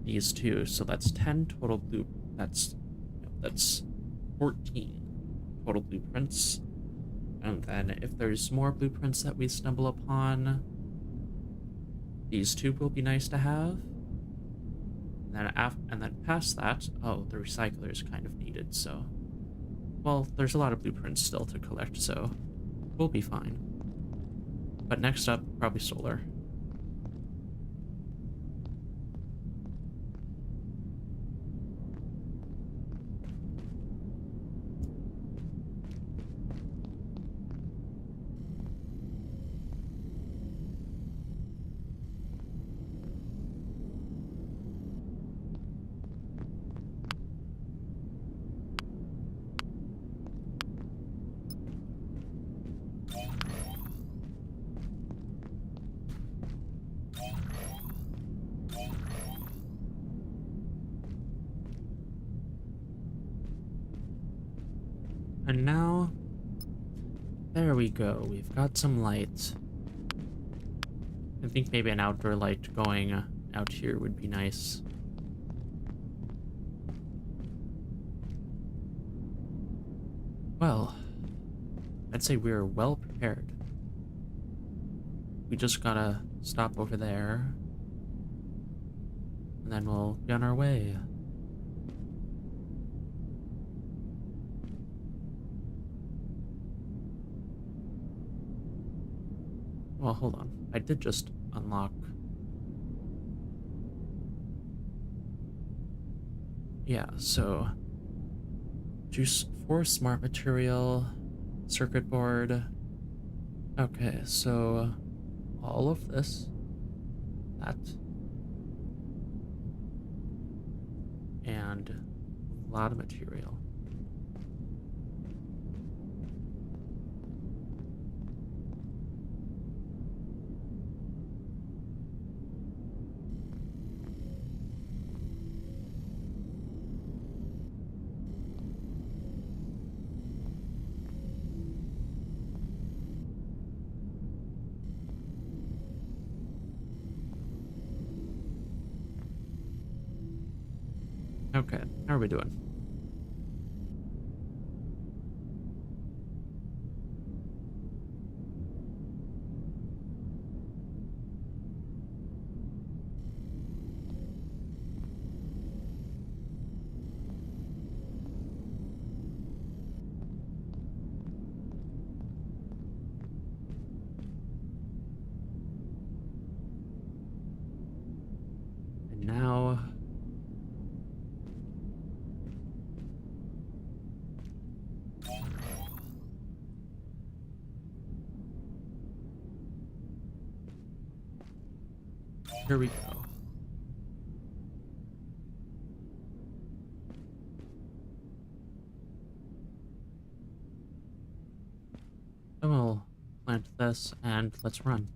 these two. So that's 10 total blue. That's 14 total blueprints. And then if there's more blueprints that we stumble upon, these two will be nice to have. And then past that, oh, the recycler is kind of needed, so... Well, there's a lot of blueprints still to collect, so we'll be fine. But next up, probably solar. And now, there we go. We've got some light. I think maybe an outdoor light going out here would be nice. Well, I'd say we're well prepared. We just gotta stop over there, and then we'll be on our way. Well, hold on. I did just unlock. Yeah, so juice for smart material, circuit board. Okay, so all of this, that, and a lot of material. Okay, how are we doing? And now, here we go. So we'll plant this and let's run.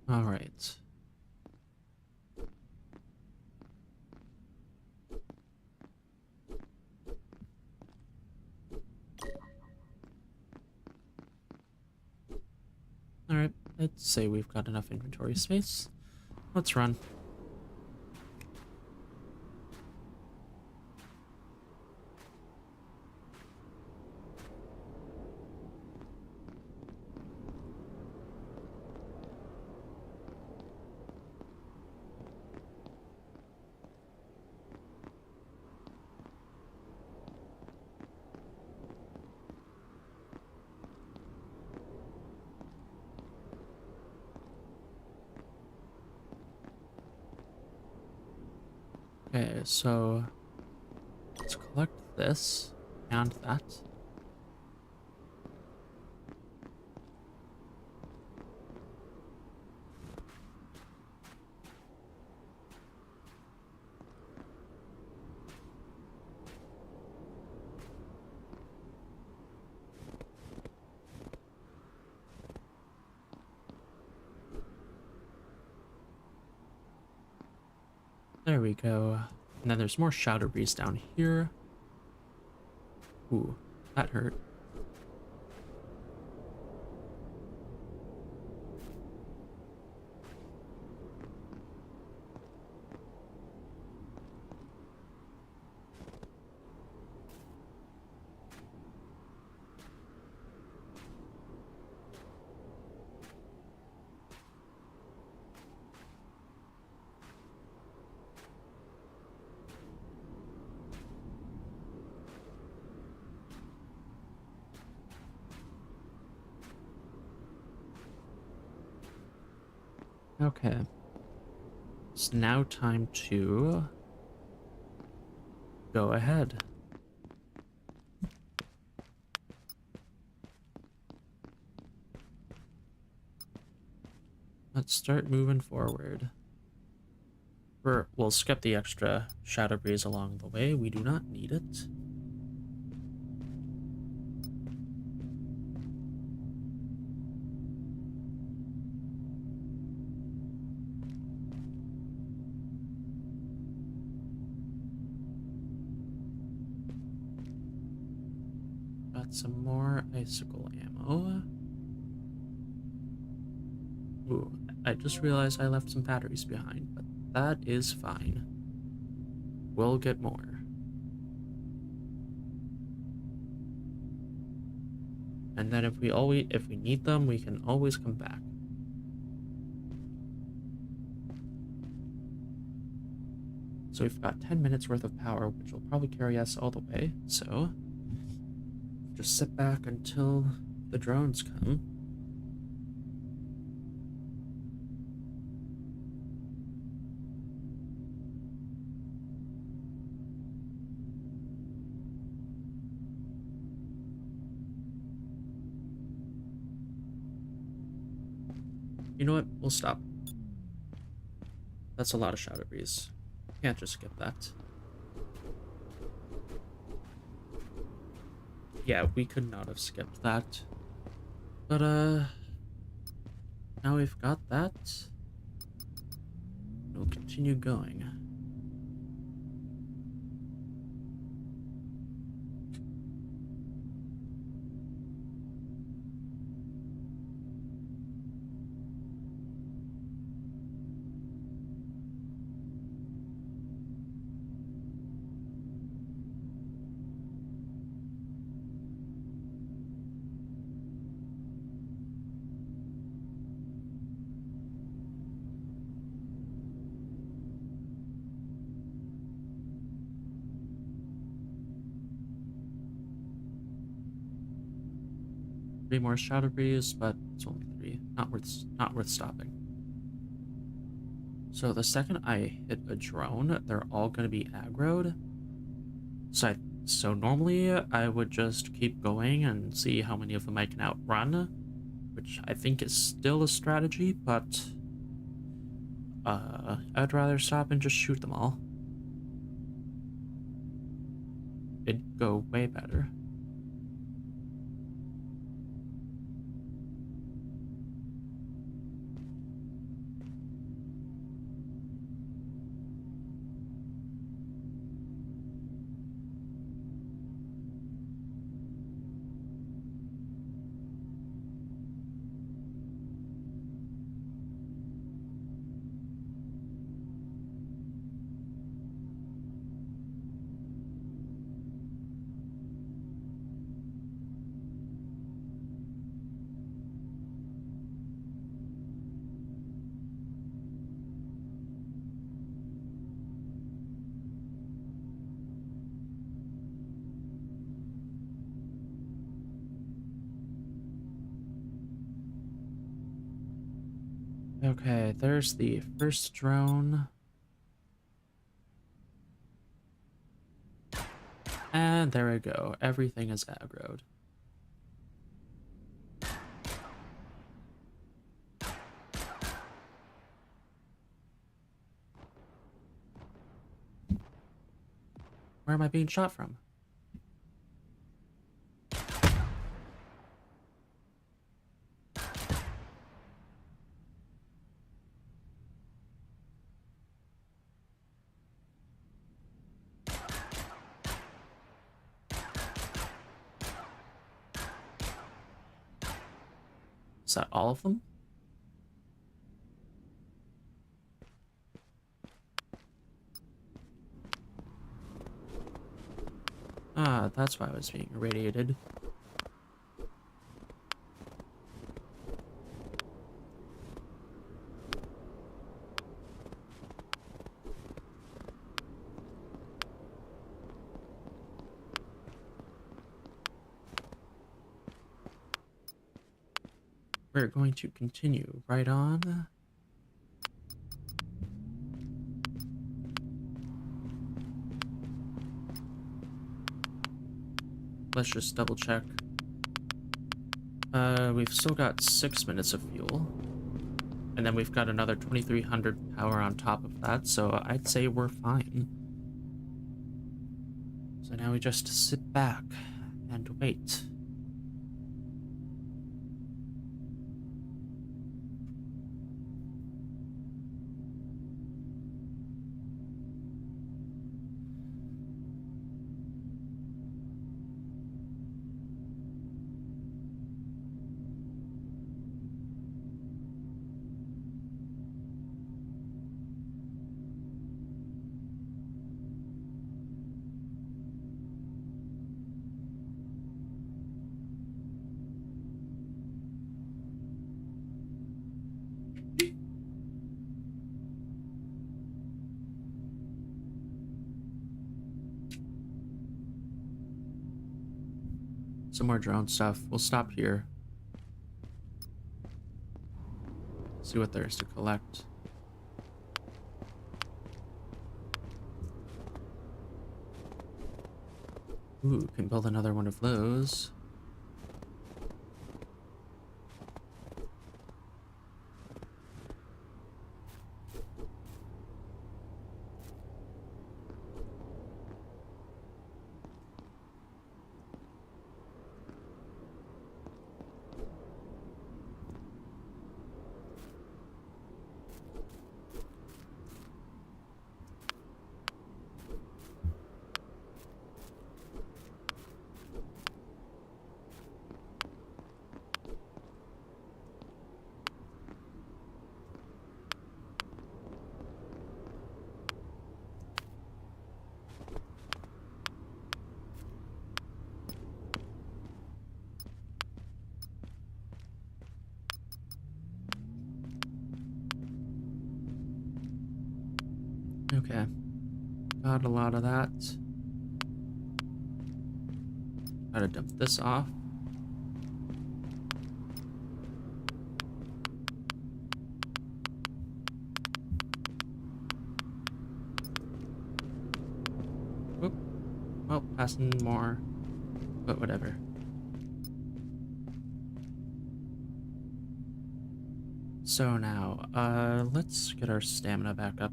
All right. All right, let's say we've got enough inventory space. Let's run. Okay, so let's collect this and that. There we go. And then there's more shadow breeze down here. Ooh, that hurt. Okay. It's now time to go ahead. Let's start moving forward. We'll skip the extra shadow breeze along the way. We do not need it. Got some more icicle ammo. Ooh, I just realized I left some batteries behind, but that is fine. We'll get more. And then if we need them, we can always come back. So we've got 10 minutes worth of power, which will probably carry us all the way. So just sit back until the drones come. You know what? We'll stop. That's a lot of shadow breeze. Can't just skip that. Yeah, we could not have skipped that. But, now we've got that. We'll continue going. Three more shadow breeze, but it's only three. Not worth stopping. So the second I hit a drone, they're all gonna be aggroed. So normally I would just keep going and see how many of them I can outrun, which I think is still a strategy, but I'd rather stop and just shoot them all. It'd go way better. Okay, there's the first drone. And there we go. Everything is aggroed. Where am I being shot from? Is that all of them? Ah, that's why I was being irradiated. We're going to continue right on. Let's just double check. We've still got 6 minutes of fuel. And then we've got another 2300 power on top of that, so I'd say we're fine. So now we just sit back and wait. Some more drone stuff. We'll stop here. See what there is to collect. Ooh, can build another one of those. Okay. Got a lot of that. Gotta dump this off. Whoop. Well, passing more, but whatever. So now, let's get our stamina back up.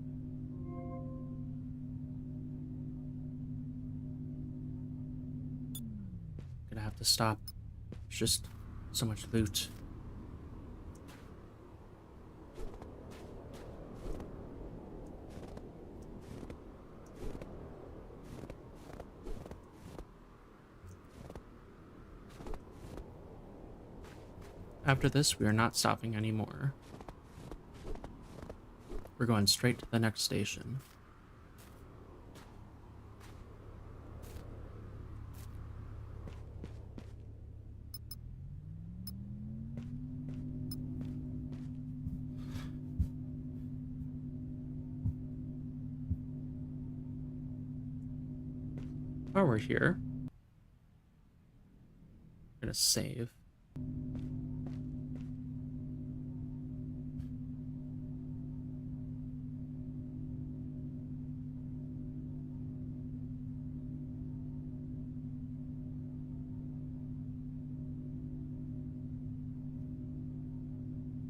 Gonna have to stop. There's just so much loot. After this, we are not stopping anymore. We're going straight to the next station. While we're here, we're gonna save.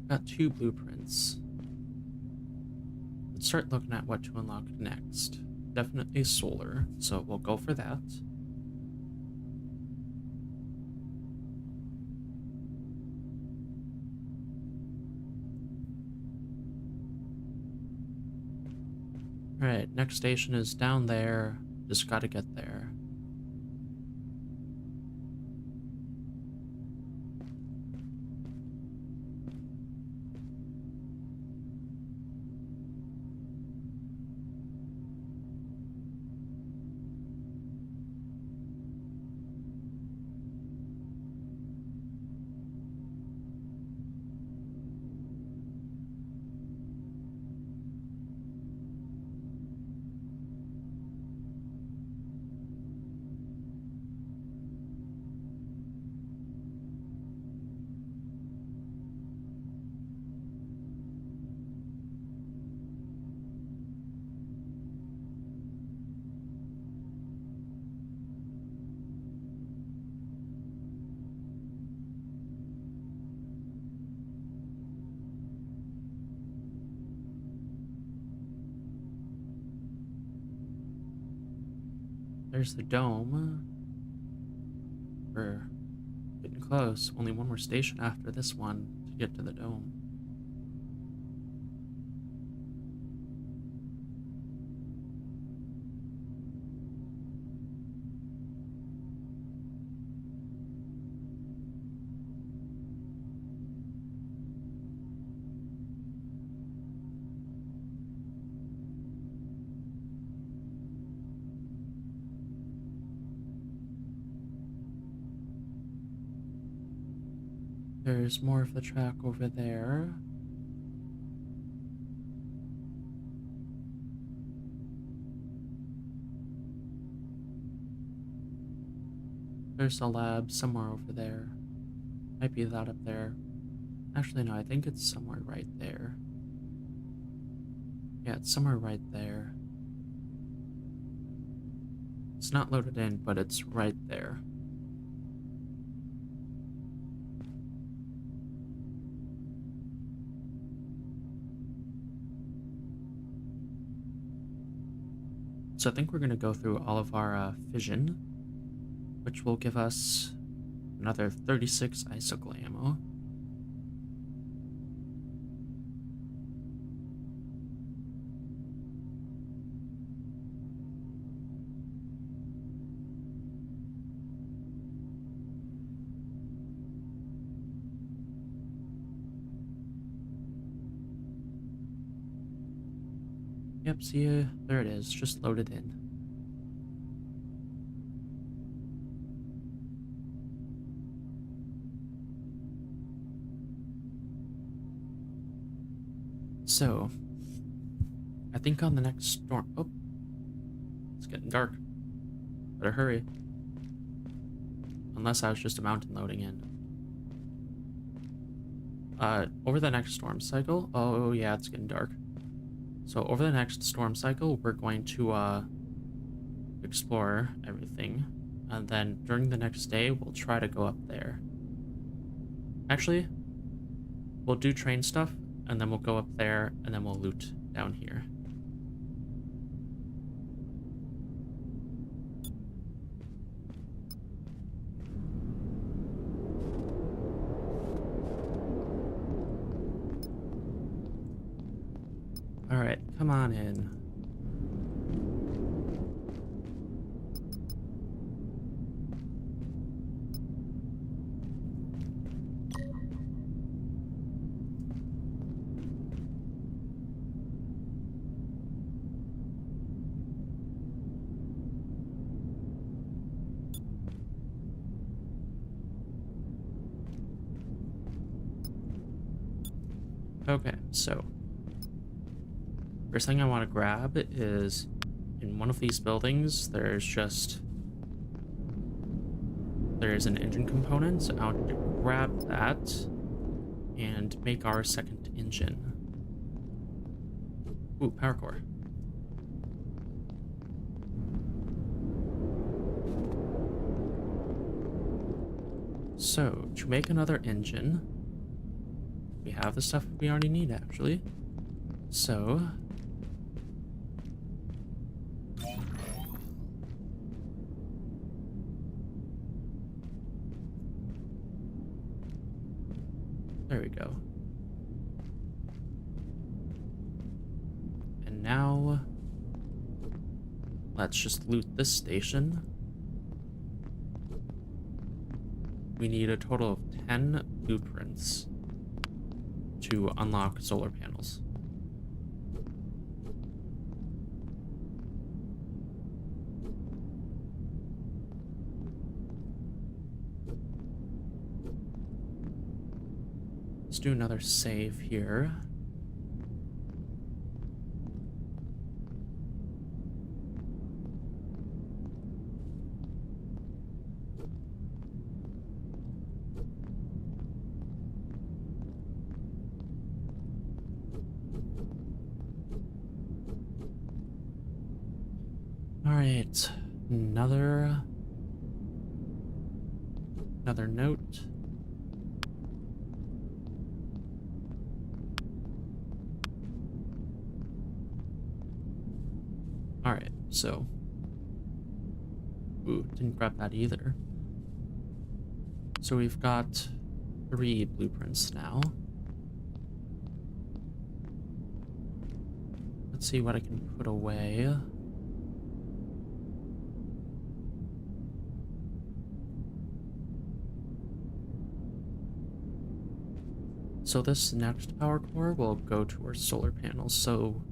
Got 2 blueprints. Let's start looking at what to unlock next. Definitely solar, so we'll go for that. Alright, next station is down there. Just gotta get there. there's the dome. We're getting close. Only one more station after this one to get to the dome. There's more of the track over there. There's a lab somewhere over there. Might be that up there. Actually, no, I think it's somewhere right there. Yeah, it's somewhere right there. It's not loaded in, but it's right there. So I think we're going to go through all of our fission, which will give us another 36 icicle ammo. Yep, see, there it is, just loaded in. So, I think on the next storm... Oh, it's getting dark. Better hurry. Unless I was just a mountain loading in. Over the next storm cycle... Oh, yeah, it's getting dark. So, over the next storm cycle, we're going to, explore everything. And then, during the next day, we'll try to go up there. Actually, we'll do train stuff, and then we'll go up there, and then we'll loot down here. Alright, come on in. Okay, so first thing I want to grab is in one of these buildings, there's an engine component. So I'll grab that and make our second engine. Ooh, power core. So to make another engine, we have the stuff we already need actually. So there we go. And now let's just loot this station. We need a total of 10 blueprints to unlock solar panels. Let's do another save here. All right, another note. All right, so Ooh, didn't grab that either. So we've got 3 blueprints now. Let's see what I can put away. So this next power core will go towards solar panels, so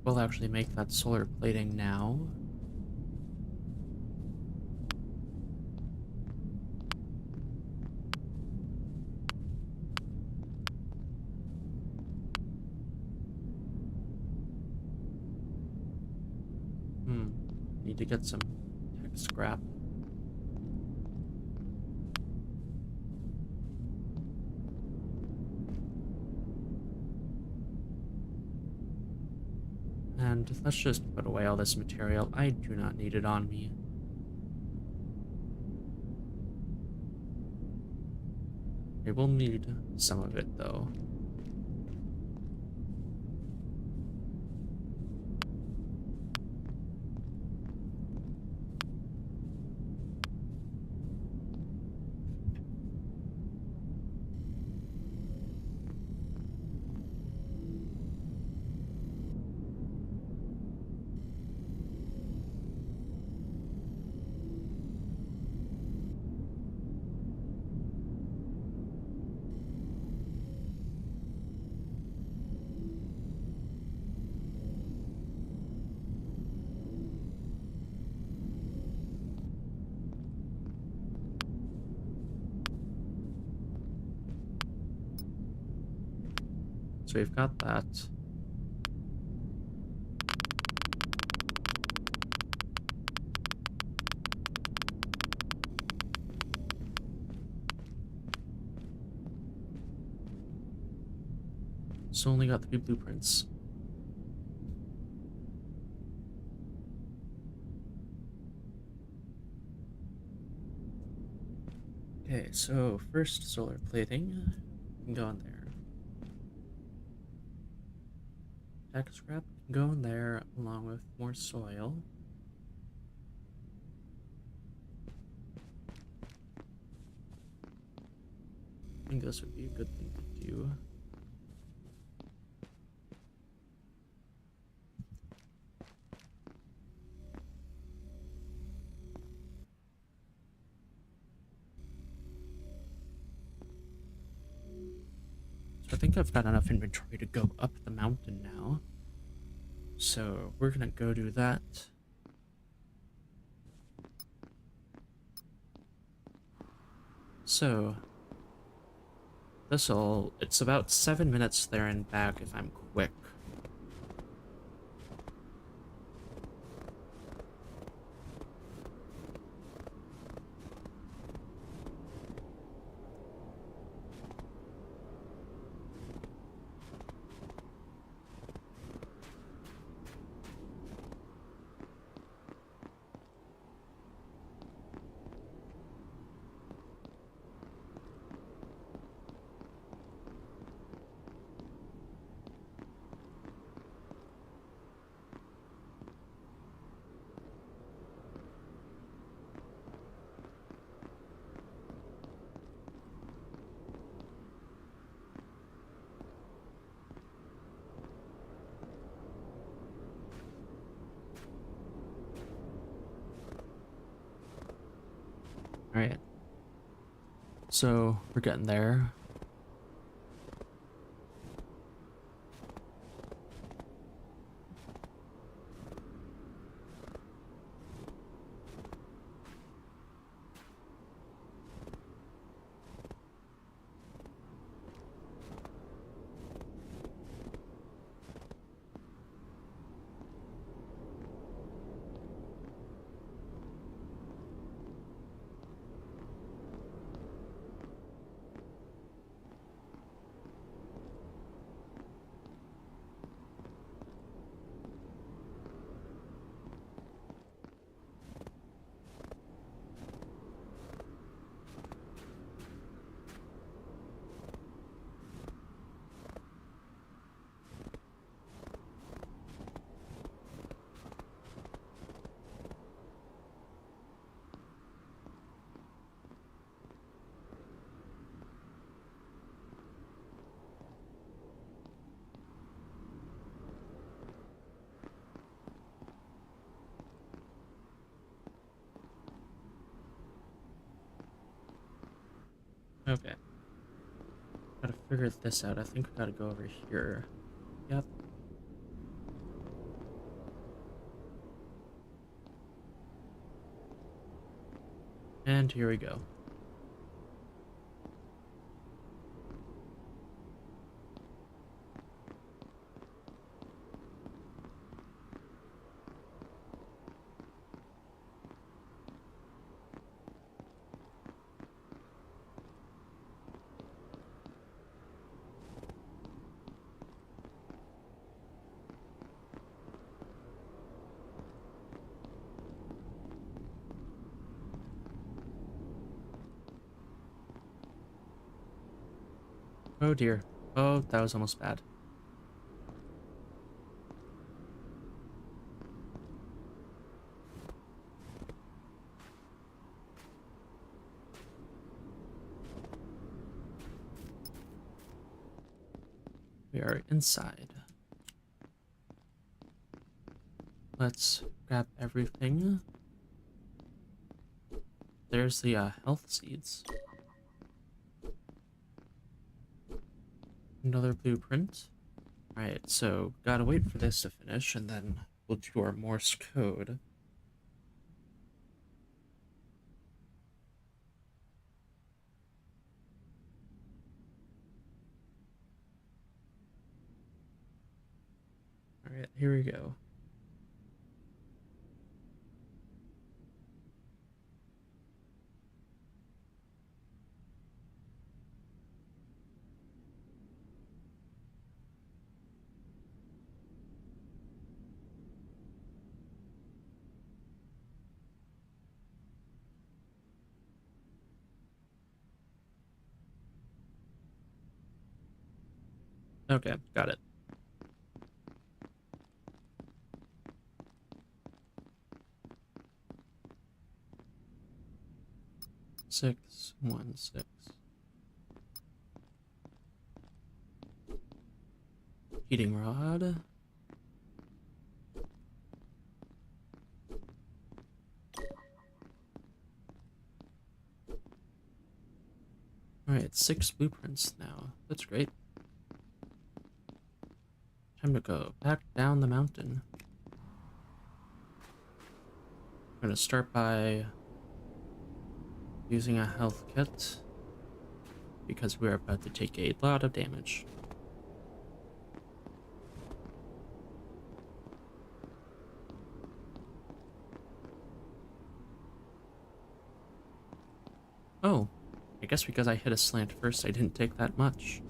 we'll actually make that solar plating now. Need to get some tech scrap. And let's just put away all this material. I do not need it on me. I will need some of it though. So we've got that. So only got 3 blueprints. Okay, so first solar plating can go in there. Tech scrap can go in there along with more soil. I think this would be a good thing to do. So I think I've got enough inventory to go up the mountain now. So we're gonna go do that. So it's about 7 minutes there and back if I'm quick. All right. So we're getting there. Okay. Gotta figure this out. I think we gotta go over here. Yep. And here we go. Oh dear. Oh, that was almost bad. We are inside. Let's grab everything. There's the health seeds. Another blueprint. Alright, so gotta wait for this to finish and then we'll do our Morse code. Alright, here we go. Okay, got it. Six, 1, 6. Heating rod. Alright, 6 blueprints now. That's great. Time to go back down the mountain. I'm gonna start by using a health kit because we're about to take a lot of damage. Oh, I guess because I hit a slant first, I didn't take that much.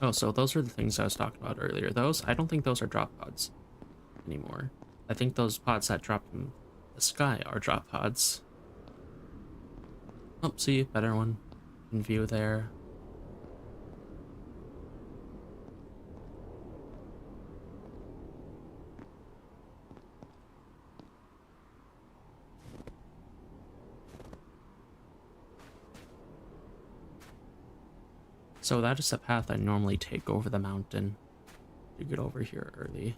Oh, so those are the things I was talking about earlier. Those, I don't think those are drop pods anymore. I think those pods that drop from the sky are drop pods. Oh, see, better one in view there. So that is the path I normally take over the mountain to get over here early.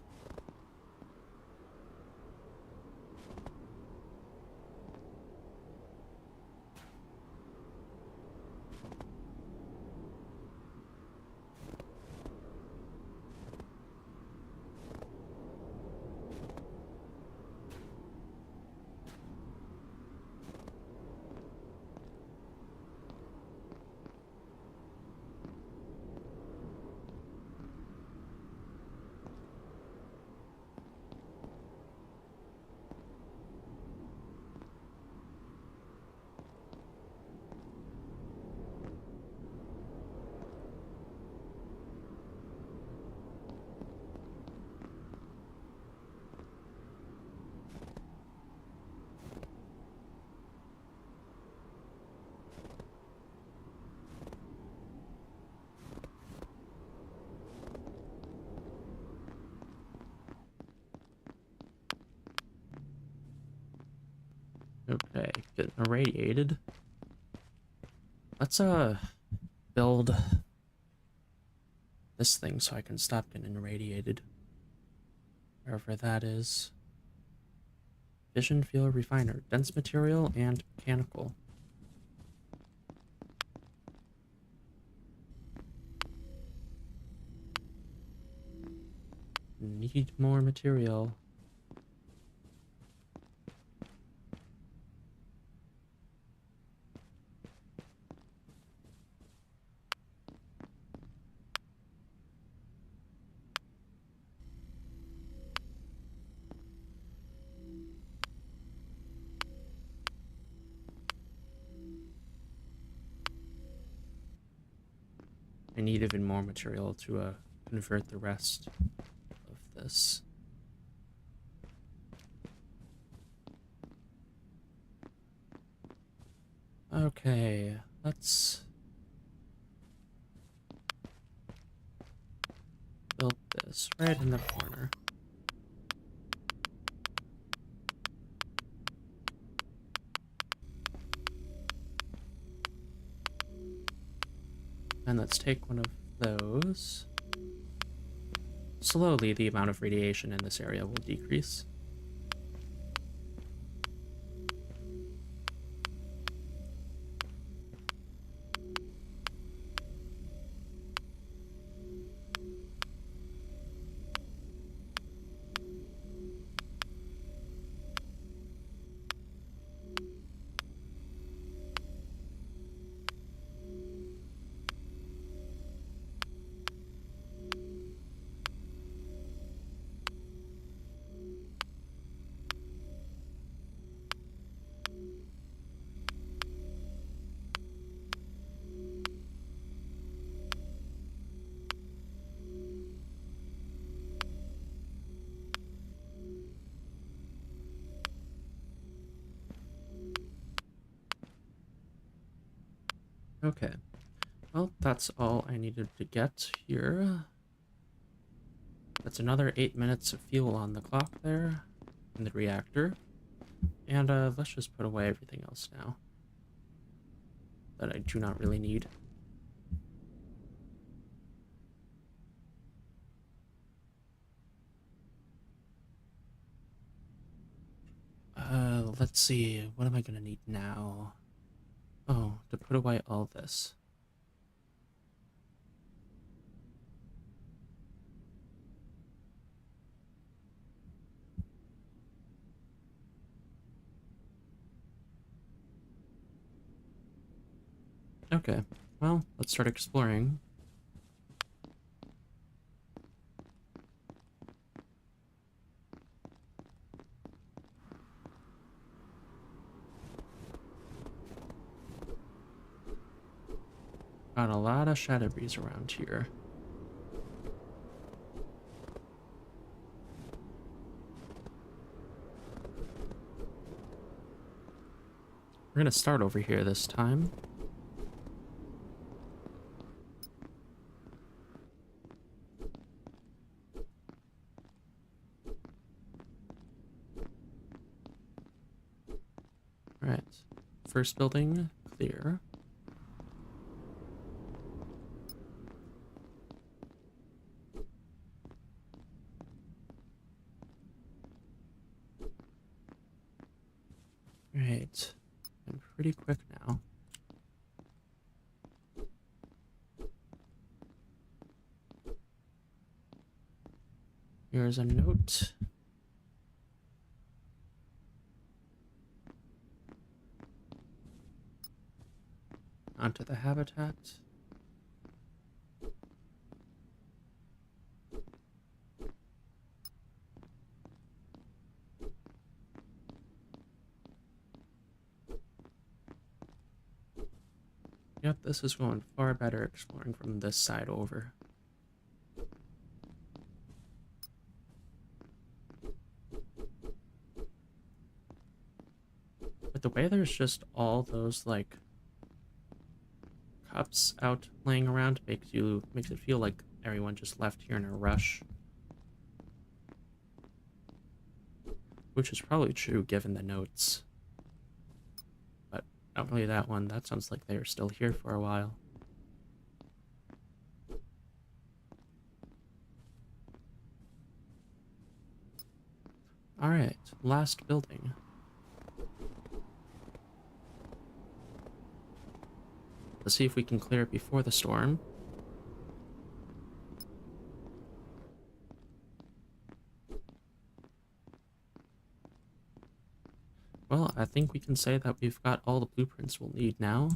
Okay, getting irradiated. Let's build this thing so I can stop getting irradiated. Wherever that is. Fission field refiner. Dense material and mechanical. Need more material. I need even more material to convert the rest of this. Okay, let's build this right in the corner. And let's take one of those. Slowly, the amount of radiation in this area will decrease. Okay, well, that's all I needed to get here. That's another 8 minutes of fuel on the clock there in the reactor. And let's just put away everything else now that I do not really need. Let's see, what am I gonna need now? Oh, to put away all this. Okay, well, let's start exploring. Got a lot of shadow breeze around here. We're gonna start over here this time. Alright, first building, clear. Alright, I'm pretty quick now. Here's a note. Onto the habitat. Yep, this is going far better exploring from this side over. But the way there's just all those, like, cups out laying around makes it feel like everyone just left here in a rush. Which is probably true given the notes. But not really that one. That sounds like they were still here for a while. Alright, last building. Let's see if we can clear it before the storm. Well, I think we can say that we've got all the blueprints we'll need now.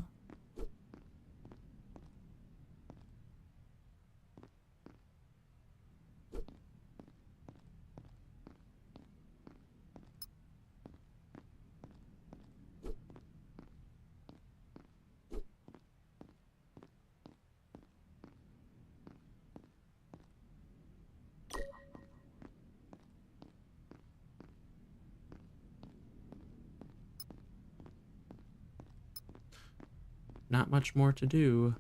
Not much more to do.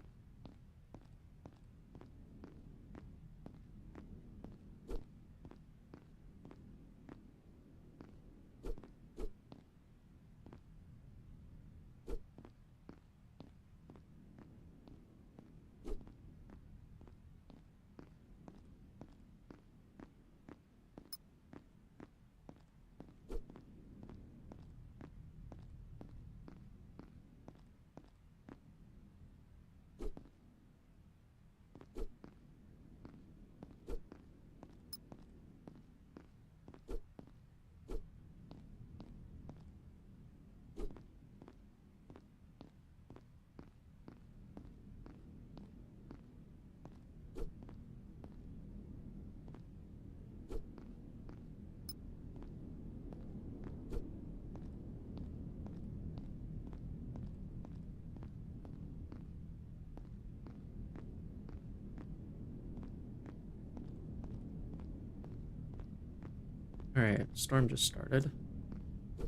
Alright, storm just started,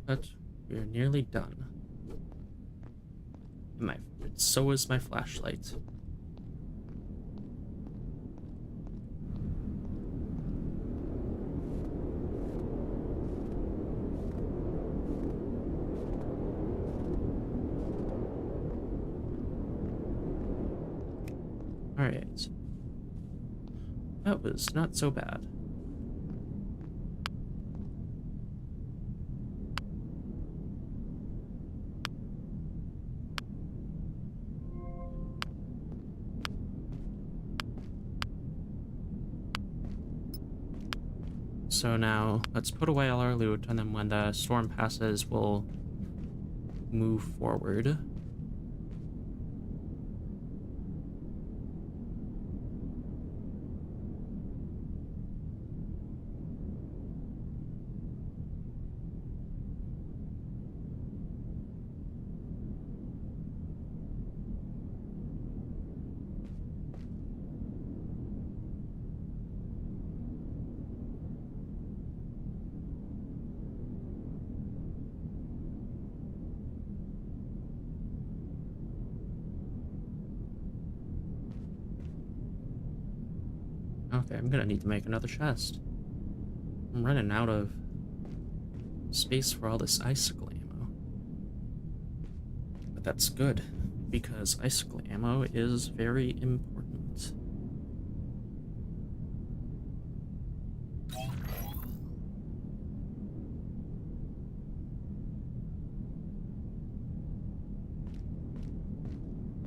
but we're nearly done. And so is my flashlight. Alright. That was not so bad. So now, let's put away all our loot, and then when the storm passes, we'll move forward. Okay, I'm gonna need to make another chest. I'm running out of space for all this icicle ammo. But that's good, because icicle ammo is very important.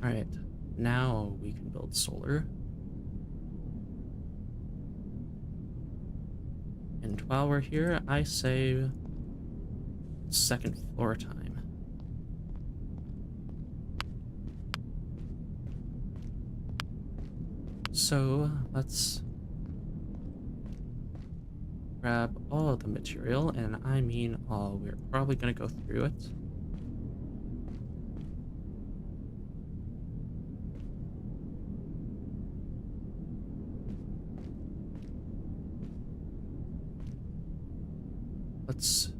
Alright, now we can build solar. And while we're here, I say second floor time. So let's grab all of the material, and I mean all. We're probably gonna go through it. Let's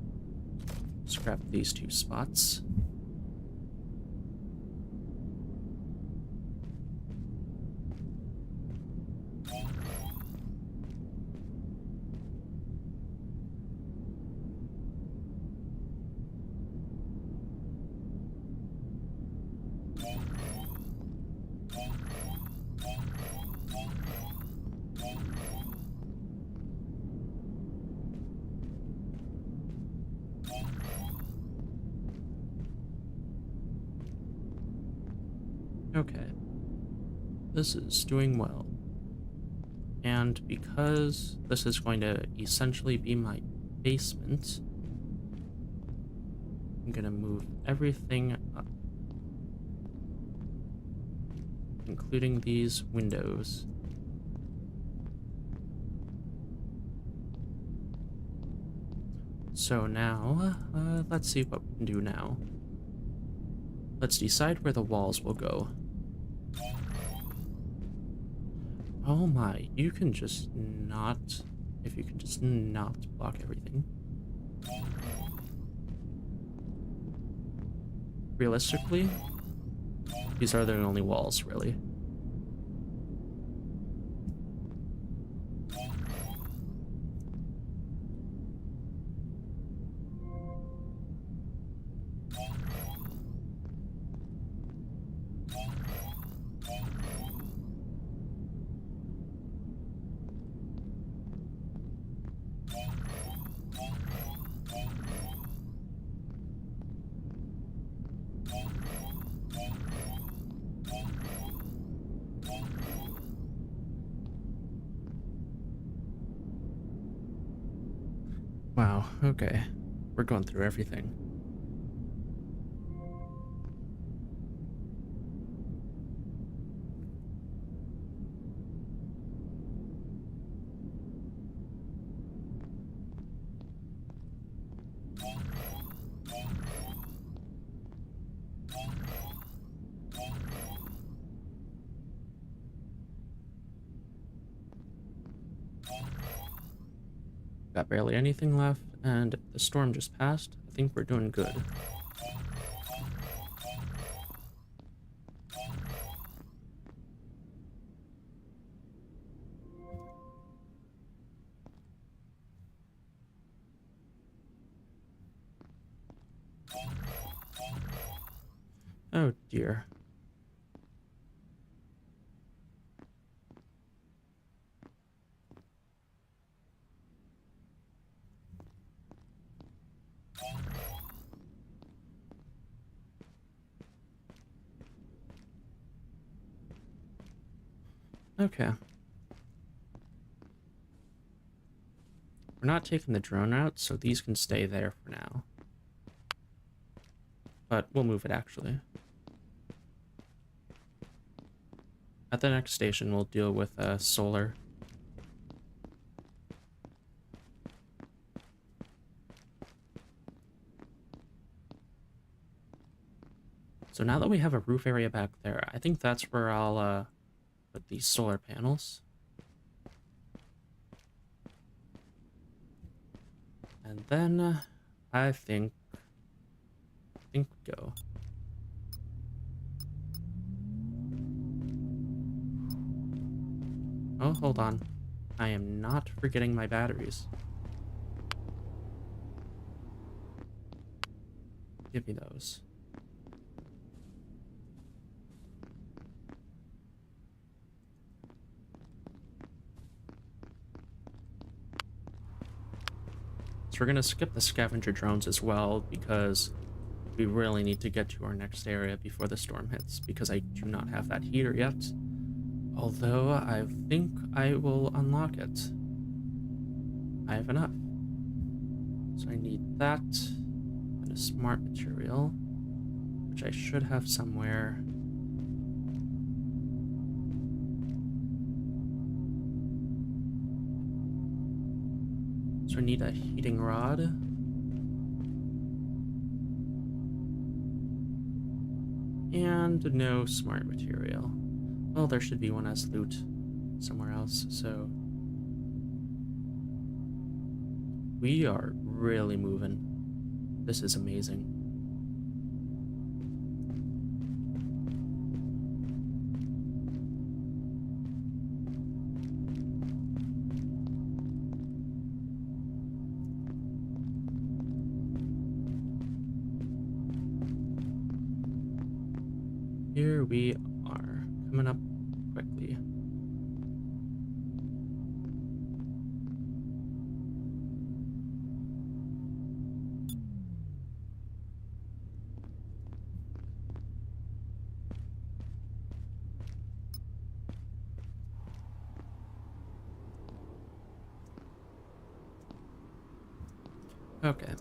scrap these two spots. Okay. This is doing well. And because this is going to essentially be my basement, I'm gonna move everything up, including these windows. So now, let's see what we can do now. Let's decide where the walls will go. Oh my, you can just not... If you can just not block everything. Realistically, these are the only walls, really. Wow, okay. We're going through everything. Got barely anything left, and the storm just passed. I think we're doing good. Oh dear. Okay. We're not taking the drone out, so these can stay there for now. But we'll move it, actually. At the next station, we'll deal with solar. So now that we have a roof area back there, I think that's where I'll put these solar panels. And then I think we go. Oh, hold on. I am not forgetting my batteries. Give me those. So we're going to skip the scavenger drones as well, because we really need to get to our next area before the storm hits, because I do not have that heater yet. Although I think I will unlock it. I have enough. So I need that and a smart material, which I should have somewhere. So I need a heating rod. And no smart material. Well, there should be one as loot somewhere else, so... We are really moving. This is amazing. Here we are, coming up quickly. Okay.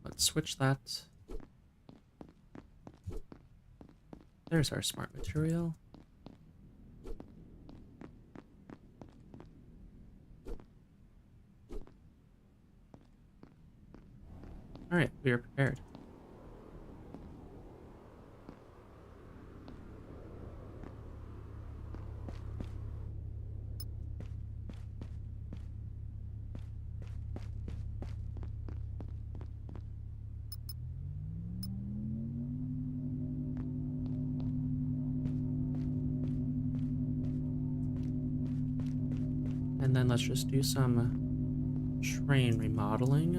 Let's switch that. There's our smart material. Alright, we are prepared. And then let's just do some train remodeling.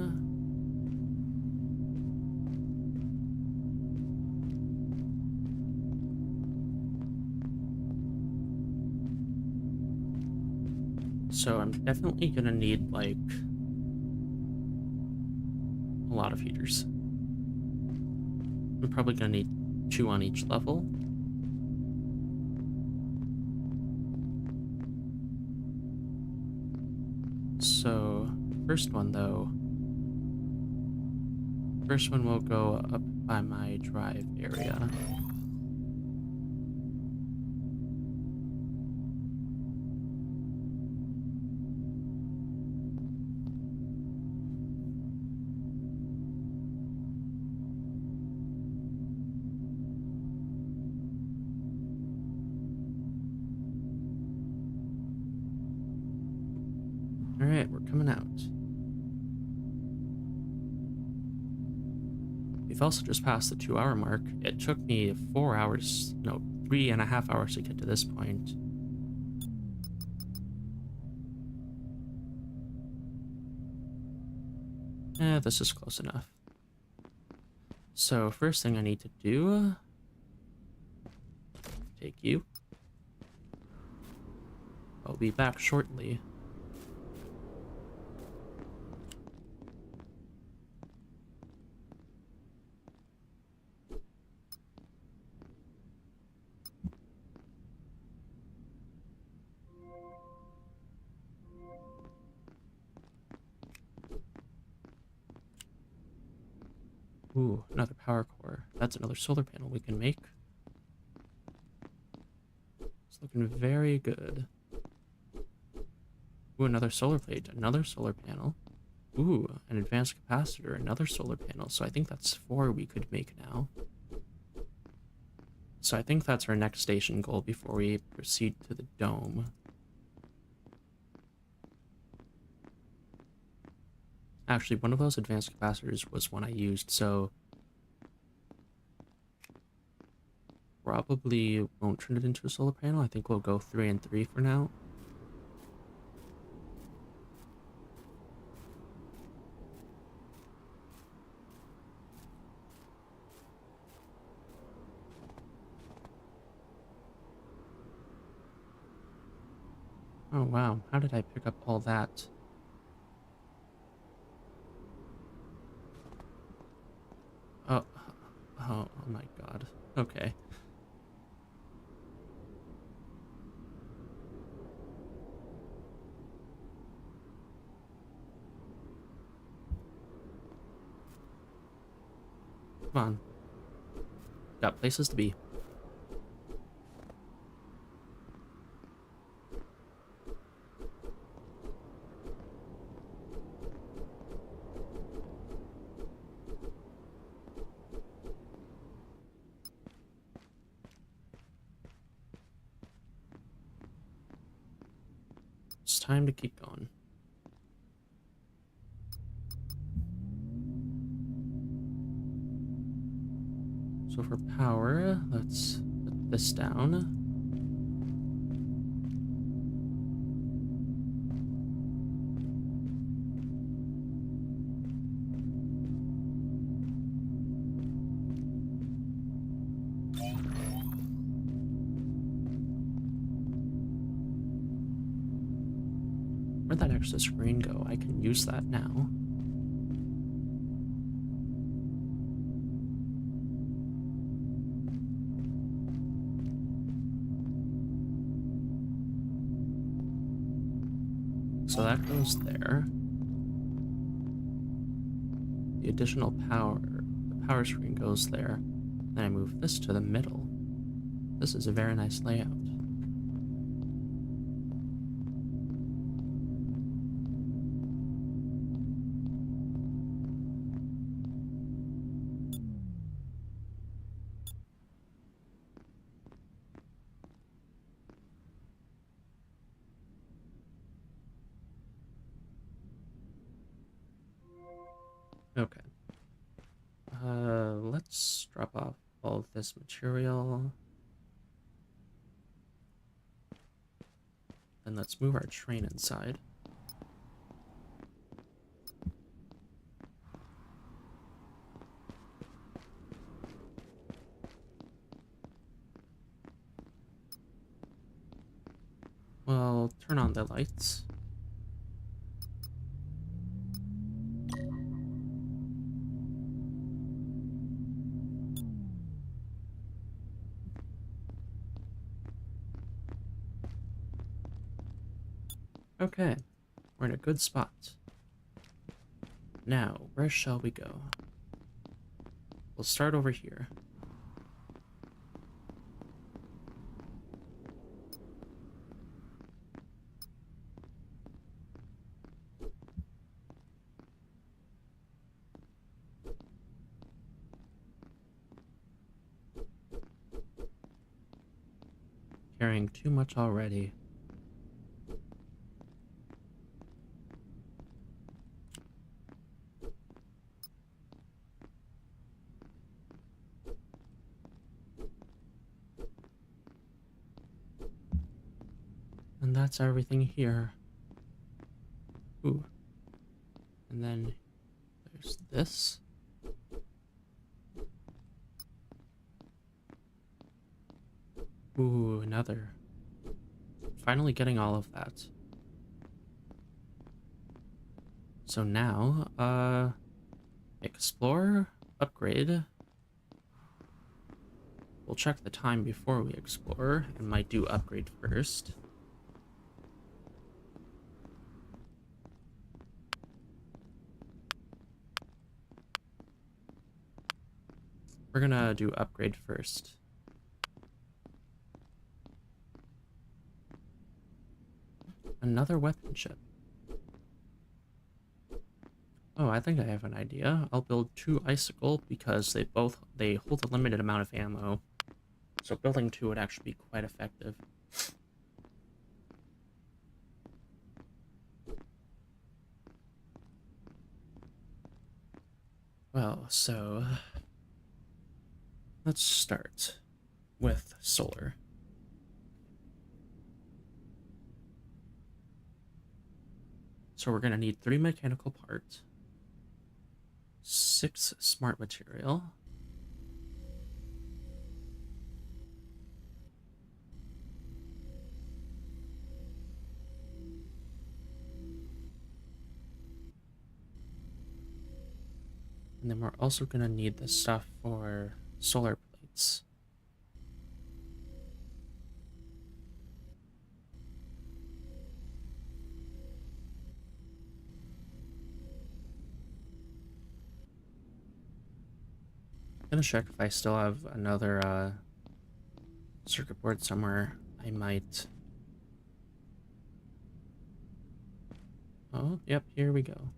So I'm definitely gonna need, like, a lot of heaters. I'm probably gonna need 2 on each level. So, first one will go up by my drive area. Alright, we're coming out. We've also just passed the 2-hour mark. It took me 4 hours, no, 3.5 hours to get to this point. This is close enough. So, first thing I need to do, take you. I'll be back shortly. Ooh, another power core. That's another solar panel we can make. It's looking very good. Ooh, another solar plate, another solar panel. Ooh, an advanced capacitor, another solar panel. So I think that's 4 we could make now. So I think that's our next station goal before we proceed to the dome. Actually, one of those advanced capacitors was one I used, so probably won't turn it into a solar panel. I think we'll go 3 and 3 for now. Oh wow, how did I pick up all that? Oh, oh my god. Okay. Come on. Got places to be. It's time to keep going. So for power, let's put this down. Where'd that extra screen go? I can use that now. so that goes there. The additional power, the power screen goes there. Then I move this to the middle. This is a very nice layout. Okay. Let's drop off all of this material. Then let's move our train inside. Well, turn on the lights. Okay, we're in a good spot. Now, where shall we go? We'll start over here. Carrying too much already. And that's everything here. Ooh. And then there's this. Ooh, another. Finally getting all of that. So now, explore, upgrade. We'll check the time before we explore and might do upgrade first. We're gonna do upgrade first. Another weapon ship. Oh, I think I have an idea. I'll build 2 Icicle because they hold a limited amount of ammo. So building 2 would actually be quite effective. Well, so let's start with solar. So we're gonna need 3 mechanical parts, 6 smart material, and then we're also gonna need the stuff for solar plates. I'm gonna check if I still have another circuit board somewhere. I might. Oh, yep, here we go.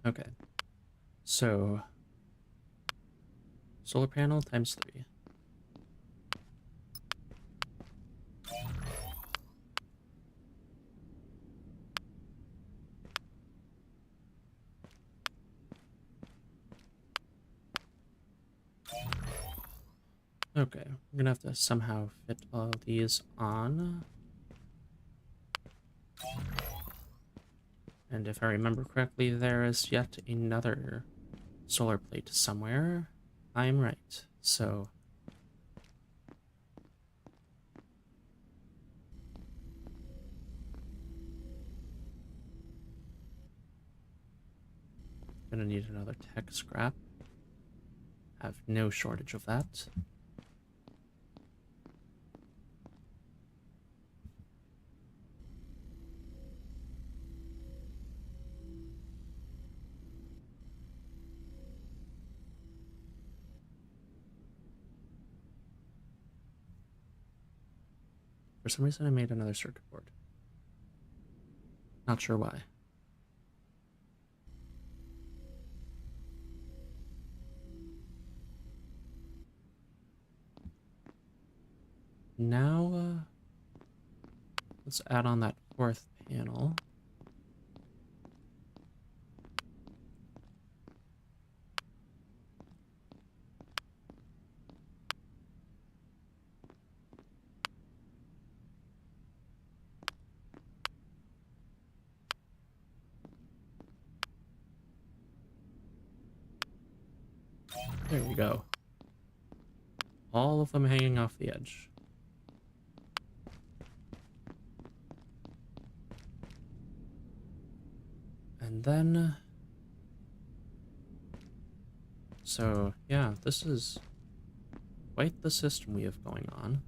Okay, so solar panel times 3. Okay, we're gonna have to somehow fit all of these on. And if I remember correctly, there is yet another solar plate somewhere. I'm right. So gonna need another tech scrap. Have no shortage of that. For some reason I made another circuit board. Not sure why. Now, let's add on that fourth panel. There we go. All of them hanging off the edge. And then... So, yeah, this is quite the system we have going on.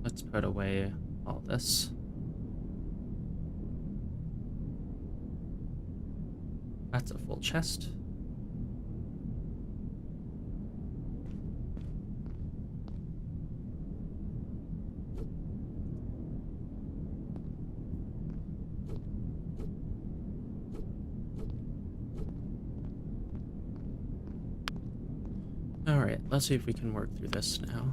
Let's put away all this. That's a full chest. Alright, let's see if we can work through this now.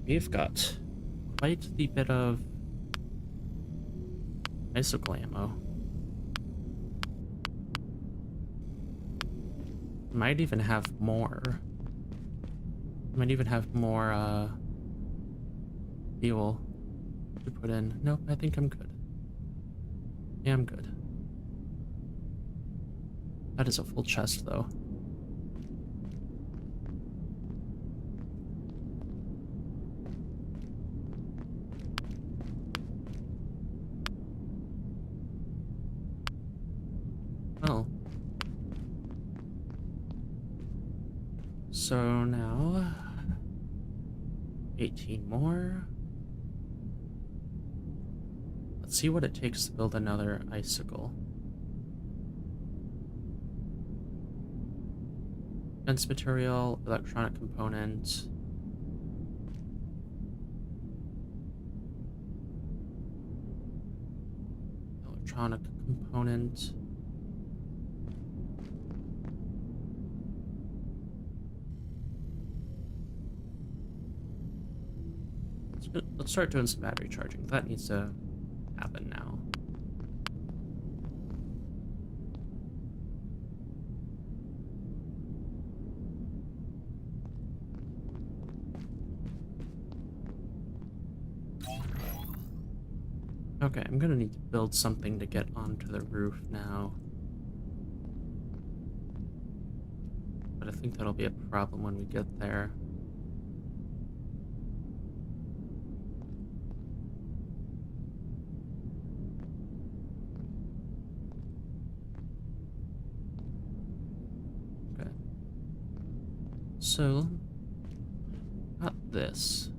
We've got quite the bit of icicle ammo. Might even have more. Might even have more fuel to put in. Nope, I think I'm good. Yeah, I'm good. That is a full chest, though. Well. So now... 18 more. Let's see what it takes to build another icicle. Fence material, electronic component. Electronic component. Let's start doing some battery charging. That needs to happen now. Okay, I'm gonna need to build something to get onto the roof now. But I think that'll be a problem when we get there. Okay. So, got this.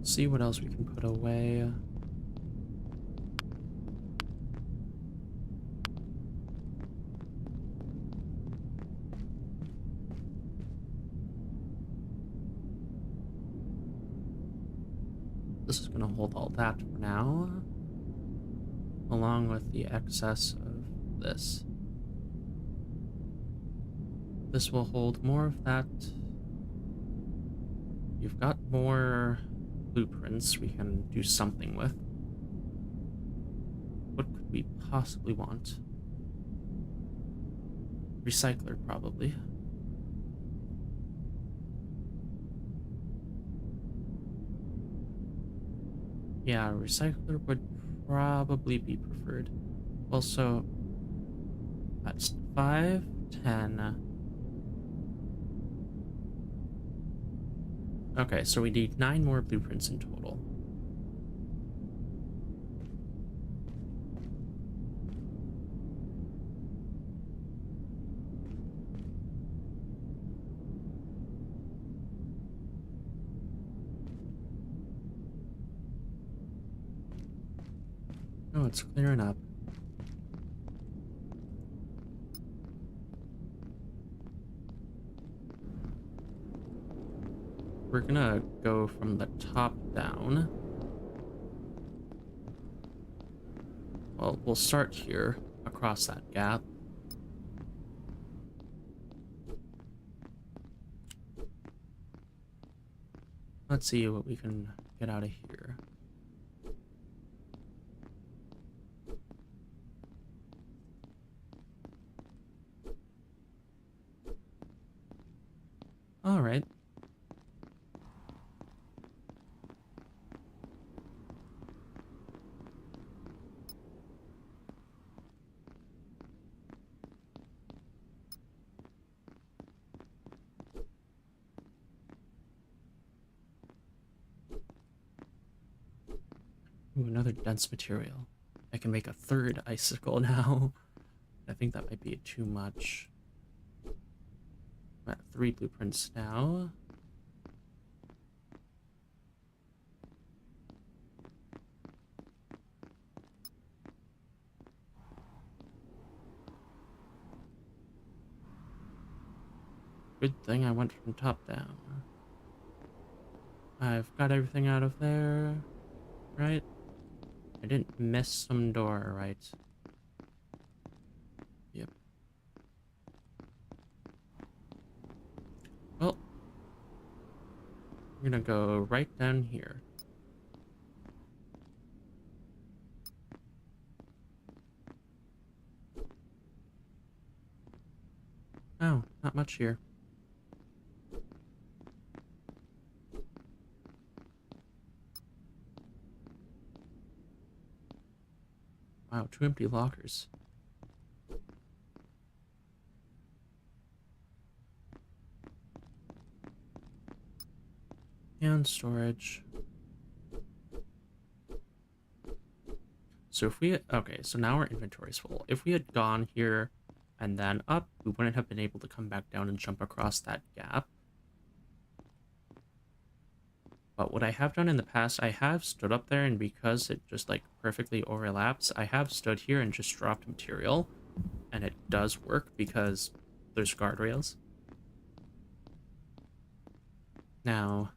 See what else we can put away. This is going to hold all that for now, along with the excess of this. This will hold more of that. You've got more blueprints we can do something with. What could we possibly want? Recycler, probably. Yeah, recycler would probably be preferred. Also, that's 5, 10. Okay, so we need 9 more blueprints in total. Oh, it's clearing up. We're gonna go from the top down. Well, we'll start here, across that gap. Let's see what we can get out of here. All right. Ooh, another dense material. I can make a 3rd icicle now. I think that might be too much. I'm at 3 blueprints now. Good thing I went from top down. I've got everything out of there, right? I didn't miss some door, right? Yep. Well, we're gonna go right down here. Oh, not much here. Wow, 2 empty lockers. And storage. So if we, okay, so now our inventory's full. If we had gone here and then up, we wouldn't have been able to come back down and jump across that gap. But what I have done in the past, I have stood up there, and because it just like perfectly overlaps, I have stood here and just dropped material, and it does work because there's guardrails. Now,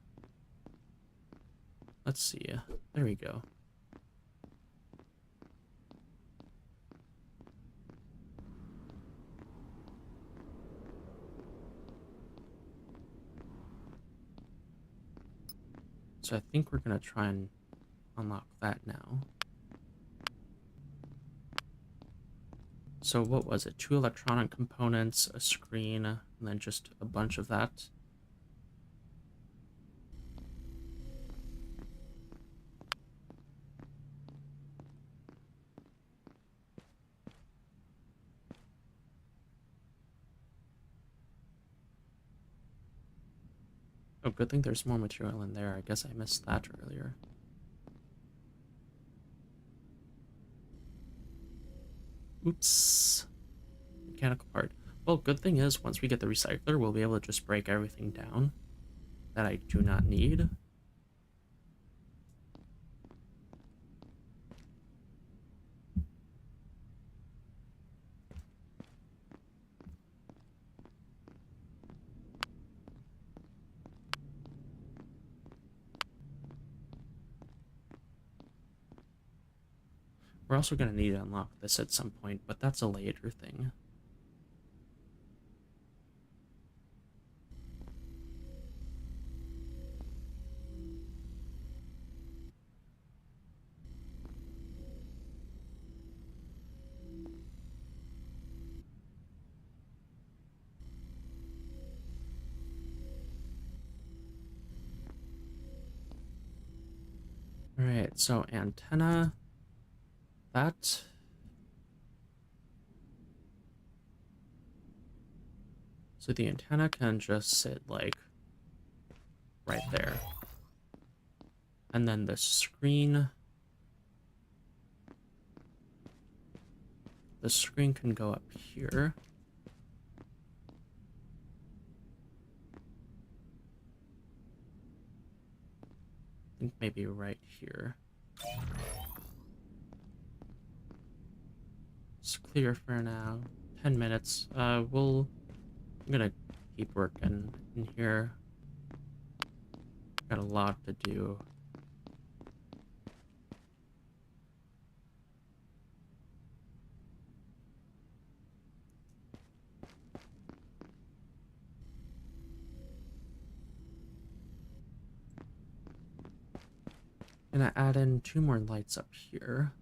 let's see. There we go. So I think we're gonna try and unlock that now. So what was it? 2 electronic components, a screen, and then just a bunch of that. Oh, good thing there's more material in there. I guess I missed that earlier. Oops. Mechanical part. Well, good thing is, once we get the recycler, we'll be able to just break everything down that I do not need. We're also going to need to unlock this at some point, but that's a later thing. All right, so antenna, that. So the antenna can just sit like right there. And then the screen can go up here. I think maybe right here. It's clear for now. 10 minutes. I'm gonna keep working in here. Got a lot to do. Gonna add in 2 more lights up here.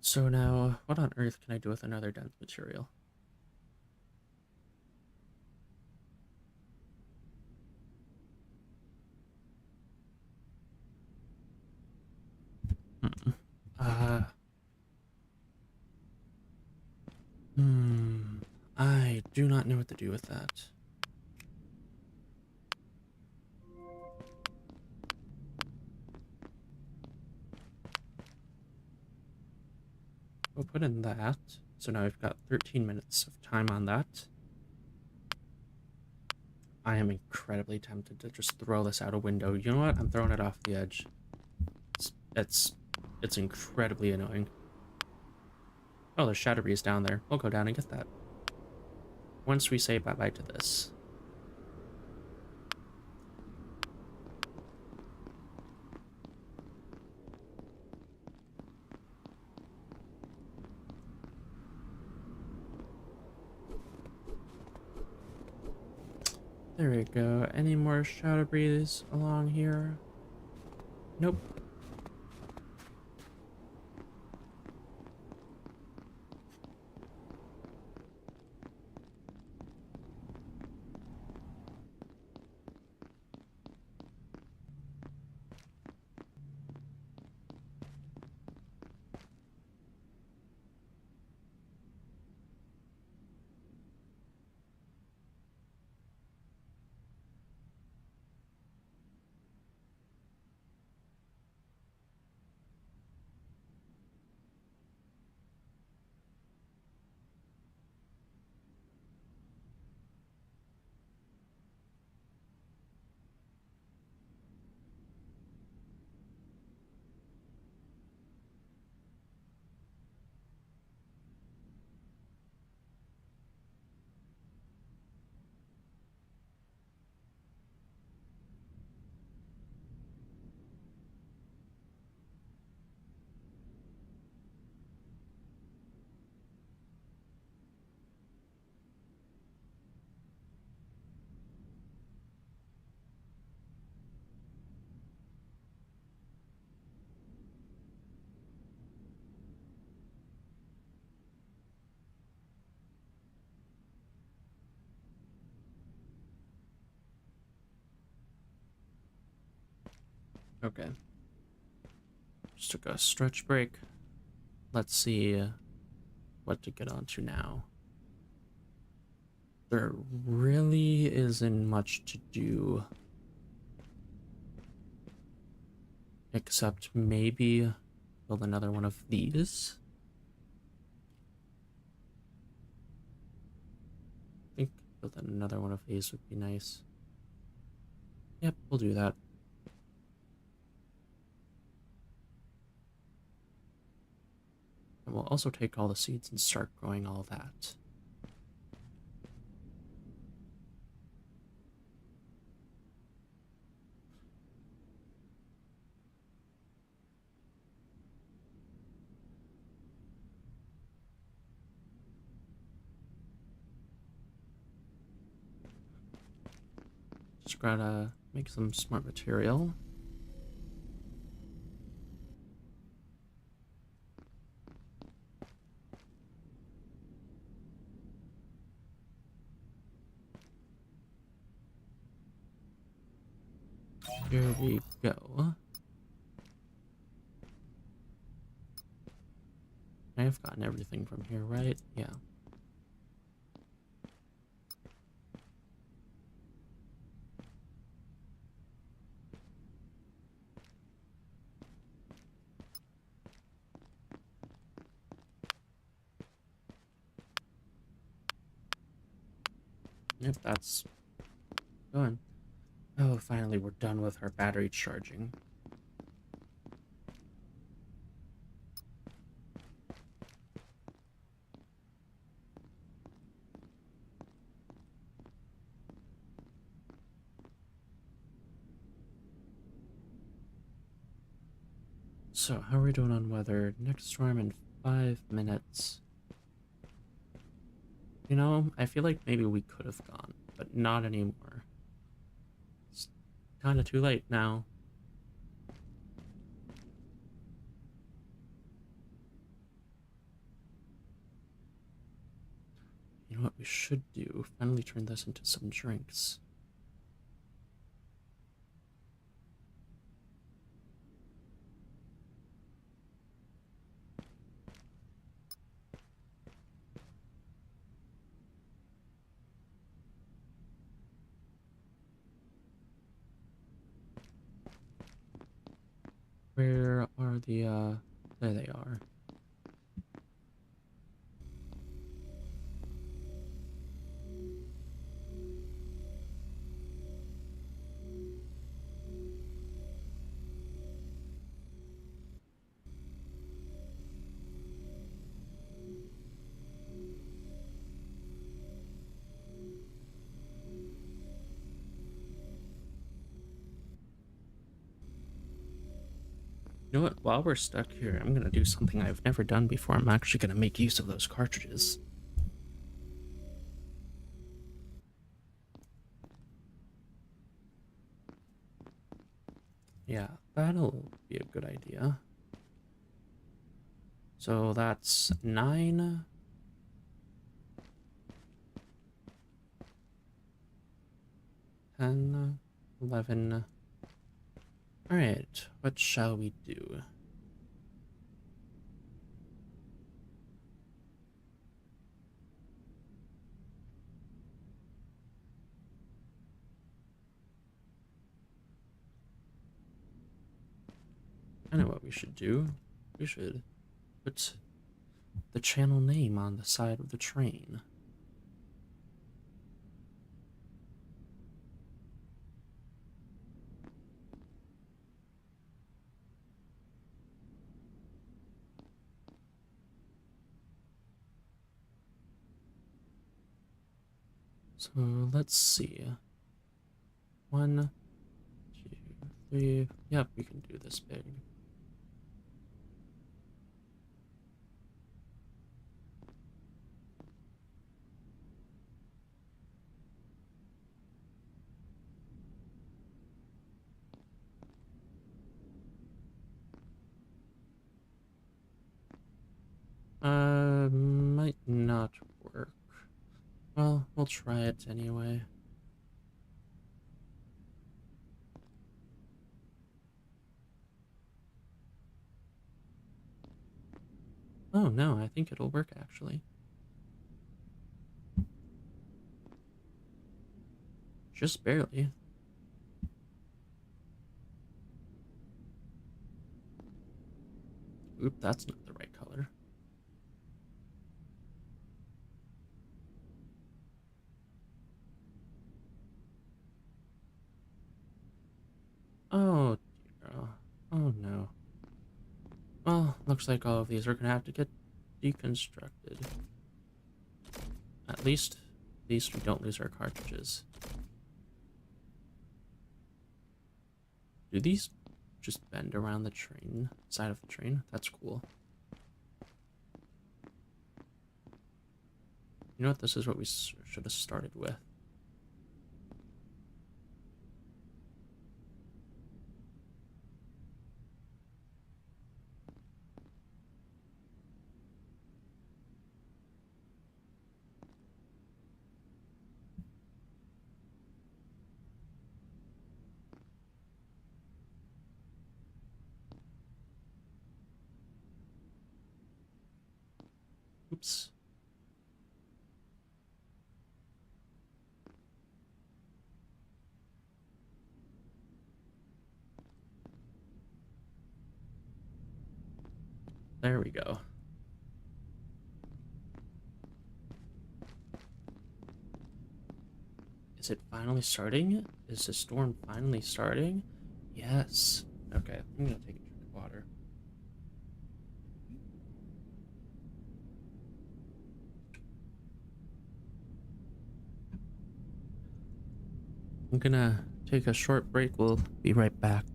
So now, what on earth can I do with another dense material? Hmm. Uh, I do not know what to do with that. We'll put in that. So now we've got 13 minutes of time on that. I am incredibly tempted to just throw this out a window. You know what? I'm throwing it off the edge. It's incredibly annoying. Oh, there's Shadow Breeze down there. We'll go down and get that. Once we say bye-bye to this. There we go. Any more Shadow Breeze along here? Nope. Okay. Just took a stretch break. Let's see what to get onto now. There really isn't much to do. Except maybe build another one of these. I think build another one of these would be nice. Yep, we'll do that. And we'll also take all the seeds and start growing all that. Just gotta make some smart material. Here we go. I have gotten everything from here, right? Yeah. Yep, that's going. Oh, finally, we're done with our battery charging. So, how are we doing on weather? Next storm in 5 minutes. You know, I feel like maybe we could have gone, but not anymore. It's kind of too late now. You know what we should do? Finally turn this into some drinks. Where are the, there they are. You know what? While we're stuck here, I'm gonna do something I've never done before. I'm actually gonna make use of those cartridges. Yeah, that'll be a good idea. So that's 9, 10, 11. Alright, what shall we do? I know what we should do. We should put the channel name on the side of the train. So let's see. 1, 2, 3. Yep, we can do this big. Might not work. Well, we'll try it anyway. Oh no, I think it'll work actually. Just barely. Oop, that's not the right color. Oh dear. Oh no. Well, looks like all of these are gonna have to get deconstructed. At least we don't lose our cartridges. Do these just bend around the train, side of the train? That's cool. You know what? This is what we should have started with. games. There we go. Is it finally starting? Is the storm finally starting? Yes. Okay, I'm gonna take a drink of water. I'm gonna take a short break. We'll be right back.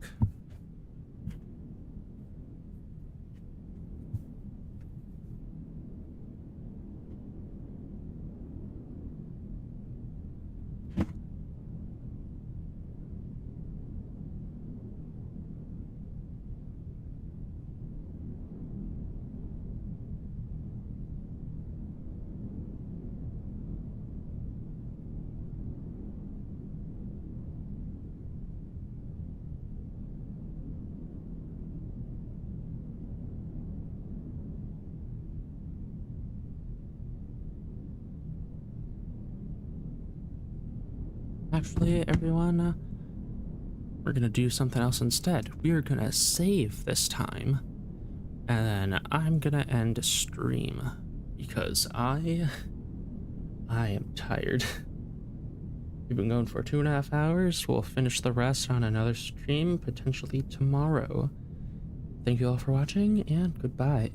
Actually, everyone, we're gonna do something else instead. We're gonna save this time, and then I'm gonna end stream because I am tired. We've been going for 2.5 hours. We'll finish the rest on another stream, potentially tomorrow. Thank you all for watching, and goodbye.